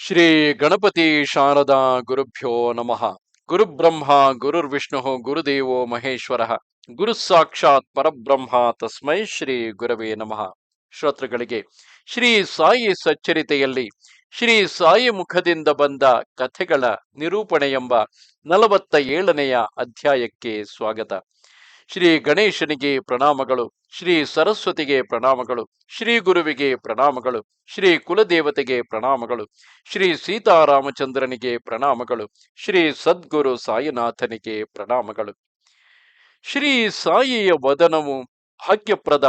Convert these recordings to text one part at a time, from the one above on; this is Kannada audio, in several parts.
ಶ್ರೀ ಗಣಪತಿ ಶಾರದಾ ಗುರುಭ್ಯೋ ನಮಃ. ಗುರುಬ್ರಹ್ಮ ಗುರುರ್ವಿಷ್ಣು ಗುರುದೇವೋ ಮಹೇಶ್ವರ. ಗುರು ಸಾಕ್ಷಾತ್ ಪರಬ್ರಹ್ಮ ತಸ್ಮೈ ಶ್ರೀ ಗುರವೇ ನಮಃ. ಶ್ರೋತೃಗಳಿಗೆ ಶ್ರೀ ಸಾಯಿ ಸಚ್ಚರಿತೆಯಲ್ಲಿ ಶ್ರೀ ಸಾಯಿ ಮುಖದಿಂದ ಬಂದ ಕಥೆಗಳ ನಿರೂಪಣೆ ಎಂಬ 47ನೆಯ ಅಧ್ಯಾಯಕ್ಕೆ ಸ್ವಾಗತ. ಶ್ರೀ ಗಣೇಶನಿಗೆ ಪ್ರಣಾಮಗಳು, ಶ್ರೀ ಸರಸ್ವತಿಗೆ ಪ್ರಣಾಮಗಳು, ಶ್ರೀ ಗುರುವಿಗೆ ಪ್ರಣಾಮಗಳು, ಶ್ರೀ ಕುಲದೇವತೆಗೆ ಪ್ರಣಾಮಗಳು, ಶ್ರೀ ಸೀತಾರಾಮಚಂದ್ರನಿಗೆ ಪ್ರಣಾಮಗಳು, ಶ್ರೀ ಸದ್ಗುರು ಸಾಯಿನಾಥನಿಗೆ ಪ್ರಣಾಮಗಳು. ಶ್ರೀ ಸಾಯಿಯ ವದನವು ಭಾಗ್ಯಪ್ರದ.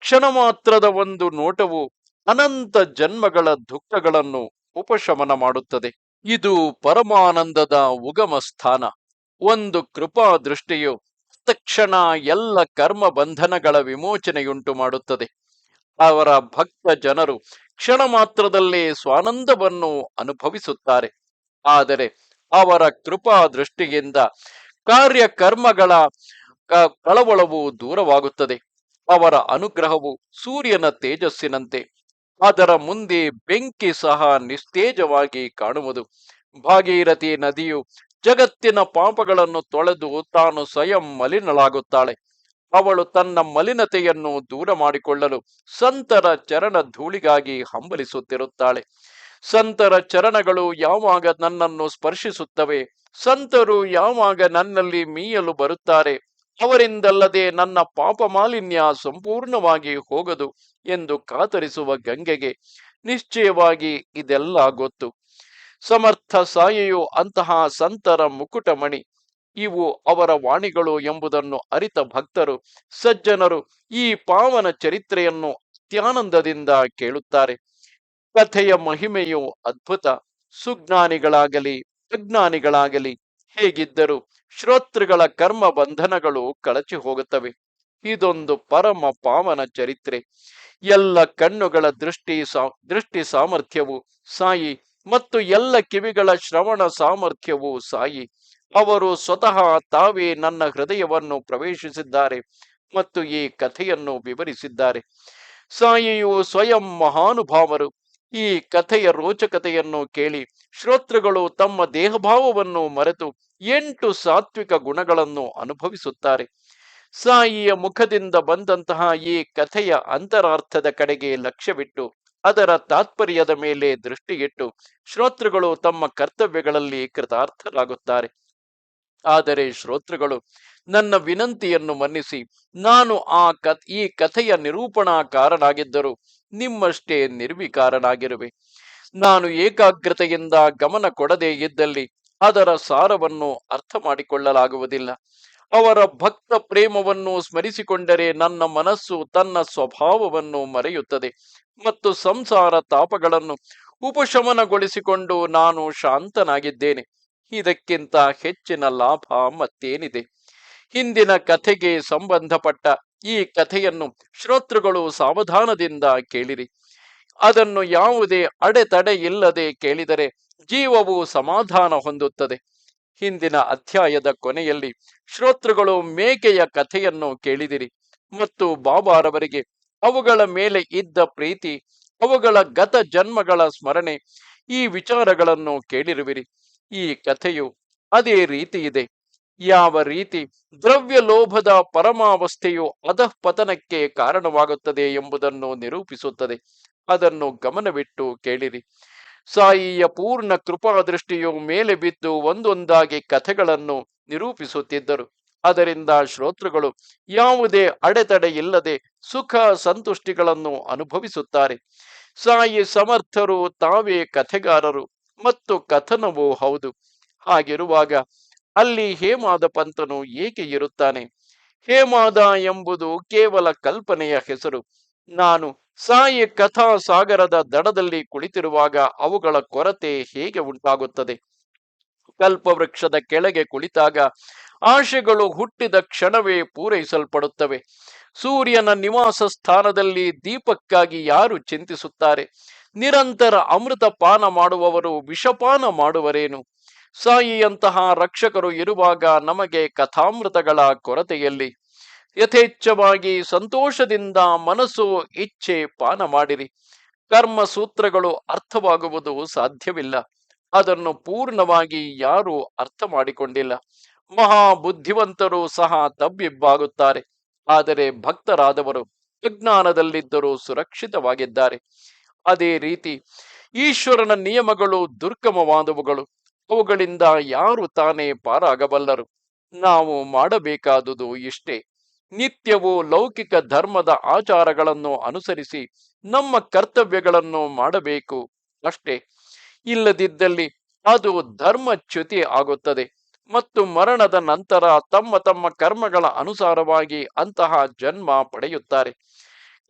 ಕ್ಷಣ ಮಾತ್ರದ ಒಂದು ನೋಟವು ಅನಂತ ಜನ್ಮಗಳ ದುಃಖಗಳನ್ನು ಉಪಶಮನ ಮಾಡುತ್ತದೆ. ಇದು ಪರಮಾನಂದದ ಉಗಮ ಸ್ಥಾನ. ಒಂದು ಕೃಪಾ ದೃಷ್ಟಿಯು ತಕ್ಷಣ ಎಲ್ಲ ಕರ್ಮ ಬಂಧನಗಳ ವಿಮೋಚನೆಯುಂಟು ಮಾಡುತ್ತದೆ. ಅವರ ಭಕ್ತ ಜನರು ಕ್ಷಣ ಮಾತ್ರದಲ್ಲೇ ಸ್ವಾನಂದವನ್ನು ಅನುಭವಿಸುತ್ತಾರೆ. ಆದರೆ ಅವರ ಕೃಪಾ ದೃಷ್ಟಿಯಿಂದ ಕಾರ್ಯಕರ್ಮಗಳ ಕಳವಳವು ದೂರವಾಗುತ್ತದೆ. ಅವರ ಅನುಗ್ರಹವು ಸೂರ್ಯನ ತೇಜಸ್ಸಿನಂತೆ. ಅದರ ಮುಂದೆ ಬೆಂಕಿ ಸಹ ನಿಸ್ತೇಜವಾಗಿ ಕಾಣುವುದು. ಭಾಗೀರಥಿ ನದಿಯು ಜಗತ್ತಿನ ಪಾಪಗಳನ್ನು ತೊಳೆದು ತಾನು ಸ್ವಯಂ ಮಲಿನಳಾಗುತ್ತಾಳೆ. ಅವಳು ತನ್ನ ಮಲಿನತೆಯನ್ನು ದೂರ ಮಾಡಿಕೊಳ್ಳಲು ಸಂತರ ಚರಣ ಧೂಳಿಗಾಗಿ ಹಂಬಲಿಸುತ್ತಿರುತ್ತಾಳೆ. ಸಂತರ ಚರಣಗಳು ಯಾವಾಗ ನನ್ನನ್ನು ಸ್ಪರ್ಶಿಸುತ್ತವೆ, ಸಂತರು ಯಾವಾಗ ನನ್ನಲ್ಲಿ ಮೀಯಲು ಬರುತ್ತಾರೆ, ಅವರಿಂದಲ್ಲದೆ ನನ್ನ ಪಾಪ ಮಾಲಿನ್ಯ ಸಂಪೂರ್ಣವಾಗಿ ಹೋಗದು ಎಂದು ಕಾತರಿಸುವ ಗಂಗೆಗೆ ನಿಶ್ಚಯವಾಗಿ ಇದೆಲ್ಲ ಗೊತ್ತು. ಸಮರ್ಥ ಸಾಯಿಯು ಅಂತಹ ಸಂತರ ಮುಕುಟಮಣಿ. ಇವು ಅವರ ವಾಣಿಗಳು ಎಂಬುದನ್ನು ಅರಿತ ಭಕ್ತರು ಸಜ್ಜನರು ಈ ಪಾವನ ಚರಿತ್ರೆಯನ್ನು ಅತ್ಯಾನಂದದಿಂದ ಕೇಳುತ್ತಾರೆ. ಕಥೆಯ ಮಹಿಮೆಯು ಅದ್ಭುತ. ಸುಜ್ಞಾನಿಗಳಾಗಲಿ ಅಜ್ಞಾನಿಗಳಾಗಲಿ ಹೇಗಿದ್ದರೂ ಶ್ರೋತೃಗಳ ಕರ್ಮ ಬಂಧನಗಳು ಕಳಚಿ ಹೋಗುತ್ತವೆ. ಇದೊಂದು ಪರಮ ಪಾವನ ಚರಿತ್ರೆ. ಎಲ್ಲ ಕಣ್ಣುಗಳ ದೃಷ್ಟಿ ಸಾಮರ್ಥ್ಯವು ಸಾಯಿ ಮತ್ತು ಎಲ್ಲ ಕಿವಿಗಳ ಶ್ರವಣ ಸಾಮರ್ಥ್ಯವೂ ಸಾಯಿ. ಅವರು ಸ್ವತಃ ತಾವೇ ನನ್ನ ಹೃದಯವನ್ನು ಪ್ರವೇಶಿಸಿದ್ದಾರೆ ಮತ್ತು ಈ ಕಥೆಯನ್ನು ವಿವರಿಸಿದ್ದಾರೆ. ಸಾಯಿಯು ಸ್ವಯಂ ಮಹಾನುಭಾವರು. ಈ ಕಥೆಯ ರೋಚಕತೆಯನ್ನು ಕೇಳಿ ಶ್ರೋತೃಗಳು ತಮ್ಮ ದೇಹಭಾವವನ್ನು ಮರೆತು 8 ಸಾತ್ವಿಕ ಗುಣಗಳನ್ನು ಅನುಭವಿಸುತ್ತಾರೆ. ಸಾಯಿಯ ಮುಖದಿಂದ ಬಂದಂತಹ ಈ ಕಥೆಯ ಅಂತರಾರ್ಥದ ಕಡೆಗೆ ಲಕ್ಷ್ಯವಿಟ್ಟು ಅದರ ತಾತ್ಪರ್ಯದ ಮೇಲೆ ದೃಷ್ಟಿಯಿಟ್ಟು ಶ್ರೋತೃಗಳು ತಮ್ಮ ಕರ್ತವ್ಯಗಳಲ್ಲಿ ಕೃತಾರ್ಥರಾಗುತ್ತಾರೆ. ಆದರೆ ಶ್ರೋತೃಗಳು ನನ್ನ ವಿನಂತಿಯನ್ನು ಮನ್ನಿಸಿ, ನಾನು ಈ ಕಥೆಯ ನಿರೂಪಣಾಕಾರನಾಗಿದ್ದರೂ ನಿಮ್ಮಷ್ಟೇ ನಿರ್ವಿಕಾರನಾಗಿರುವೆ. ನಾನು ಏಕಾಗ್ರತೆಯಿಂದ ಗಮನ ಕೊಡದೇ ಇದ್ದಲ್ಲಿ ಅದರ ಸಾರವನ್ನು ಅರ್ಥ ಮಾಡಿಕೊಳ್ಳಲಾಗುವುದಿಲ್ಲ. ಅವರ ಭಕ್ತ ಪ್ರೇಮವನ್ನು ಸ್ಮರಿಸಿಕೊಂಡರೆ ನನ್ನ ಮನಸ್ಸು ತನ್ನ ಸ್ವಭಾವವನ್ನು ಮರೆಯುತ್ತದೆ ಮತ್ತು ಸಂಸಾರ ತಾಪಗಳನ್ನು ಉಪಶಮನಗೊಳಿಸಿಕೊಂಡು ನಾನು ಶಾಂತನಾಗಿದ್ದೇನೆ. ಇದಕ್ಕಿಂತ ಹೆಚ್ಚಿನ ಲಾಭ ಮತ್ತೇನಿದೆ? ಹಿಂದಿನ ಕಥೆಗೆ ಸಂಬಂಧಪಟ್ಟ ಈ ಕಥೆಯನ್ನು ಶ್ರೋತೃಗಳು ಸಾವಧಾನದಿಂದ ಕೇಳಿರಿ. ಅದನ್ನು ಯಾವುದೇ ಅಡೆತಡೆ ಇಲ್ಲದೆ ಕೇಳಿದರೆ ಜೀವವು ಸಮಾಧಾನ ಹೊಂದುತ್ತದೆ. ಹಿಂದಿನ ಅಧ್ಯಾಯದ ಕೊನೆಯಲ್ಲಿ ಶ್ರೋತೃಗಳು ಮೇಕೆಯ ಕಥೆಯನ್ನು ಕೇಳಿದಿರಿ ಮತ್ತು ಬಾಬಾರವರಿಗೆ ಅವುಗಳ ಮೇಲೆ ಇದ್ದ ಪ್ರೀತಿ, ಅವುಗಳ ಗತ ಜನ್ಮಗಳ ಸ್ಮರಣೆ, ಈ ವಿಚಾರಗಳನ್ನು ಕೇಳಿರುವಿರಿ. ಈ ಕಥೆಯು ಅದೇ ರೀತಿ ಇದೆ. ಯಾವ ರೀತಿ ದ್ರವ್ಯ ಲೋಭದ ಪರಮಾವಸ್ಥೆಯು ಅಧಃಪತನಕ್ಕೆ ಕಾರಣವಾಗುತ್ತದೆ ಎಂಬುದನ್ನು ನಿರೂಪಿಸುತ್ತದೆ. ಅದನ್ನು ಗಮನವಿಟ್ಟು ಕೇಳಿರಿ. ಸಾಯಿಯ ಪೂರ್ಣ ಕೃಪಾದೃಷ್ಟಿಯು ಮೇಲೆ ಬಿದ್ದು ಒಂದೊಂದಾಗಿ ಕಥೆಗಳನ್ನು ನಿರೂಪಿಸುತ್ತಿದ್ದರು. ಅದರಿಂದ ಶ್ರೋತೃಗಳು ಯಾವುದೇ ಅಡೆತಡೆ ಇಲ್ಲದೆ ಸುಖ ಸಂತುಷ್ಟಿಗಳನ್ನು ಅನುಭವಿಸುತ್ತಾರೆ. ಸಾಯಿ ಸಮರ್ಥರು, ತಾವೇ ಕಥೆಗಾರರು ಮತ್ತು ಕಥನವೂ ಹೌದು. ಹಾಗಿರುವಾಗ ಅಲ್ಲಿ ಹೇಮಾದ ಪಂತನು ಏಕೆ ಇರುತ್ತಾನೆ? ಹೇಮಾದ ಎಂಬುದು ಕೇವಲ ಕಲ್ಪನೆಯ ಹೆಸರು. ನಾನು ಸಾಯಿ ಕಥಾ ಸಾಗರದ ದಡದಲ್ಲಿ ಕುಳಿತಿರುವಾಗ ಅವುಗಳ ಕೊರತೆ ಹೇಗೆ ಉಂಟಾಗುತ್ತದೆ? ಕಲ್ಪವೃಕ್ಷದ ಕೆಳಗೆ ಕುಳಿತಾಗ ಆಶೆಗಳು ಹುಟ್ಟಿದ ಕ್ಷಣವೇ ಪೂರೈಸಲ್ಪಡುತ್ತವೆ. ಸೂರ್ಯನ ನಿವಾಸ ಸ್ಥಾನದಲ್ಲಿ ದೀಪಕ್ಕಾಗಿ ಯಾರು ಚಿಂತಿಸುತ್ತಾರೆ? ನಿರಂತರ ಅಮೃತ ಪಾನ ಮಾಡುವವರು ವಿಷಪಾನ ಮಾಡುವರೇನು? ಸಾಯಿಯಂತಹ ರಕ್ಷಕರು ಇರುವಾಗ ನಮಗೆ ಕಥಾಮೃತಗಳ ಕೊರತೆಯಲ್ಲಿ? ಯಥೇಚ್ಛವಾಗಿ ಸಂತೋಷದಿಂದ ಮನಸ್ಸು ಇಚ್ಛೆ ಪಾನ ಮಾಡಿರಿ. ಕರ್ಮ ಸೂತ್ರಗಳು ಅರ್ಥವಾಗುವುದು ಸಾಧ್ಯವಿಲ್ಲ. ಅದನ್ನು ಪೂರ್ಣವಾಗಿ ಯಾರೂ ಅರ್ಥ ಮಾಡಿಕೊಂಡಿಲ್ಲ. ಮಹಾ ಬುದ್ಧಿವಂತರು ಸಹ ತಬ್ಬಿಬ್ಬಾಗುತ್ತಾರೆ. ಆದರೆ ಭಕ್ತರಾದವರು ಅಜ್ಞಾನದಲ್ಲಿದ್ದರೂ ಸುರಕ್ಷಿತವಾಗಿದ್ದಾರೆ. ಅದೇ ರೀತಿ ಈಶ್ವರನ ನಿಯಮಗಳು ದುರ್ಗಮವಾದವುಗಳು. ಅವುಗಳಿಂದ ಯಾರು ತಾನೇ ಪಾರಾಗಬಲ್ಲರು? ನಾವು ಮಾಡಬೇಕಾದುದು ಇಷ್ಟೇ: ನಿತ್ಯವೂ ಲೌಕಿಕ ಧರ್ಮದ ಆಚಾರಗಳನ್ನು ಅನುಸರಿಸಿ ನಮ್ಮ ಕರ್ತವ್ಯಗಳನ್ನು ಮಾಡಬೇಕು, ಅಷ್ಟೇ. ಇಲ್ಲದಿದ್ದಲ್ಲಿ ಅದು ಧರ್ಮಚ್ಯುತಿ ಆಗುತ್ತದೆ ಮತ್ತು ಮರಣದ ನಂತರ ತಮ್ಮ ತಮ್ಮ ಕರ್ಮಗಳ ಅನುಸಾರವಾಗಿ ಅಂತಹ ಜನ್ಮ ಪಡೆಯುತ್ತಾರೆ.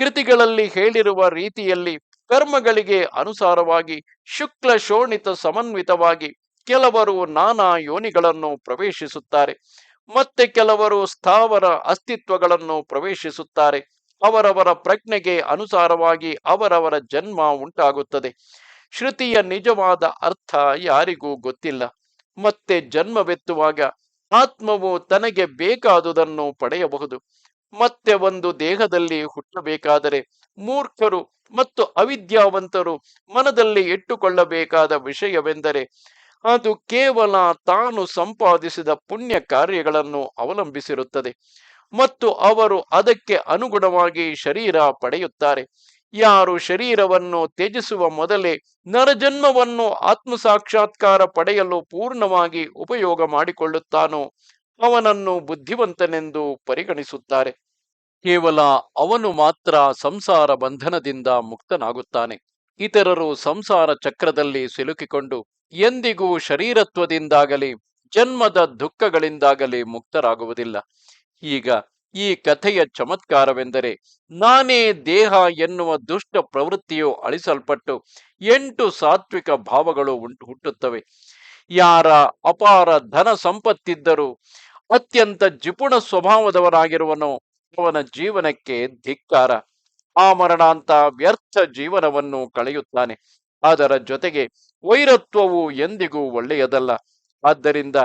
ಕೃತಿಗಳಲ್ಲಿ ಹೇಳಿರುವ ರೀತಿಯಲ್ಲಿ ಕರ್ಮಗಳಿಗೆ ಅನುಸಾರವಾಗಿ ಶುಕ್ಲ ಶೋಣಿತ ಸಮನ್ವಿತವಾಗಿ ಕೆಲವರು ನಾನಾ ಯೋನಿಗಳನ್ನು ಪ್ರವೇಶಿಸುತ್ತಾರೆ. ಮತ್ತೆ ಕೆಲವರು ಸ್ಥಾವರ ಅಸ್ತಿತ್ವಗಳನ್ನು ಪ್ರವೇಶಿಸುತ್ತಾರೆ. ಅವರವರ ಪ್ರಜ್ಞೆಗೆ ಅನುಸಾರವಾಗಿ ಅವರವರ ಜನ್ಮ ಉಂಟಾಗುತ್ತದೆ. ಶ್ರುತಿಯ ನಿಜವಾದ ಅರ್ಥ ಯಾರಿಗೂ ಗೊತ್ತಿಲ್ಲ. ಮತ್ತೆ ಜನ್ಮವೆತ್ತುವಾಗ ಆತ್ಮವು ತನಗೆ ಬೇಕಾದುದನ್ನು ಪಡೆಯಬಹುದು. ಮತ್ತೆ ಒಂದು ದೇಹದಲ್ಲಿ ಹುಟ್ಟಬೇಕಾದರೆ ಮೂರ್ಖರು ಮತ್ತು ಅವಿದ್ಯಾವಂತರು ಮನದಲ್ಲಿ ಇಟ್ಟುಕೊಳ್ಳಬೇಕಾದ ವಿಷಯವೆಂದರೆ ಅದು ಕೇವಲ ತಾನು ಸಂಪಾದಿಸಿದ ಪುಣ್ಯ ಕಾರ್ಯಗಳನ್ನು ಅವಲಂಬಿಸಿರುತ್ತದೆ ಮತ್ತು ಅವರು ಅದಕ್ಕೆ ಅನುಗುಣವಾಗಿ ಶರೀರ ಪಡೆಯುತ್ತಾರೆ. ಯಾರು ಶರೀರವನ್ನು ತ್ಯಜಿಸುವ ಮೊದಲೇ ನರಜನ್ಮವನ್ನು ಆತ್ಮಸಾಕ್ಷಾತ್ಕಾರ ಪಡೆಯಲು ಪೂರ್ಣವಾಗಿ ಉಪಯೋಗ ಮಾಡಿಕೊಳ್ಳುತ್ತಾನೋ ಅವನನ್ನು ಬುದ್ಧಿವಂತನೆಂದು ಪರಿಗಣಿಸುತ್ತಾರೆ. ಕೇವಲ ಅವನು ಮಾತ್ರ ಸಂಸಾರ ಬಂಧನದಿಂದ ಮುಕ್ತನಾಗುತ್ತಾನೆ. ಇತರರು ಸಂಸಾರ ಚಕ್ರದಲ್ಲಿ ಸಿಲುಕಿಕೊಂಡು ಎಂದಿಗೂ ಶರೀರತ್ವದಿಂದಾಗಲಿ ಜನ್ಮದ ದುಃಖಗಳಿಂದಾಗಲಿ ಮುಕ್ತರಾಗುವುದಿಲ್ಲ. ಈಗ ಈ ಕಥೆಯ ಚಮತ್ಕಾರವೆಂದರೆ, ನಾನೇ ದೇಹ ಎನ್ನುವ ದುಷ್ಟ ಪ್ರವೃತ್ತಿಯು ಅಳಿಸಲ್ಪಟ್ಟು 8 ಸಾತ್ವಿಕ ಭಾವಗಳು ಹುಟ್ಟುತ್ತವೆ. ಯಾರ ಅಪಾರ ಧನ ಸಂಪತ್ತಿದ್ದರೂ ಅತ್ಯಂತ ಜಿಪುಣ ಸ್ವಭಾವದವನಾಗಿರುವನೋ ಅವನ ಜೀವನಕ್ಕೆ ಧಿಕ್ಕಾರ. ಆ ಮರಣಾಂತ ವ್ಯರ್ಥ ಜೀವನವನ್ನು ಕಳೆಯುತ್ತಾನೆ. ಅದರ ಜೊತೆಗೆ ವೈರತ್ವವು ಎಂದಿಗೂ ಒಳ್ಳೆಯದಲ್ಲ. ಆದ್ದರಿಂದ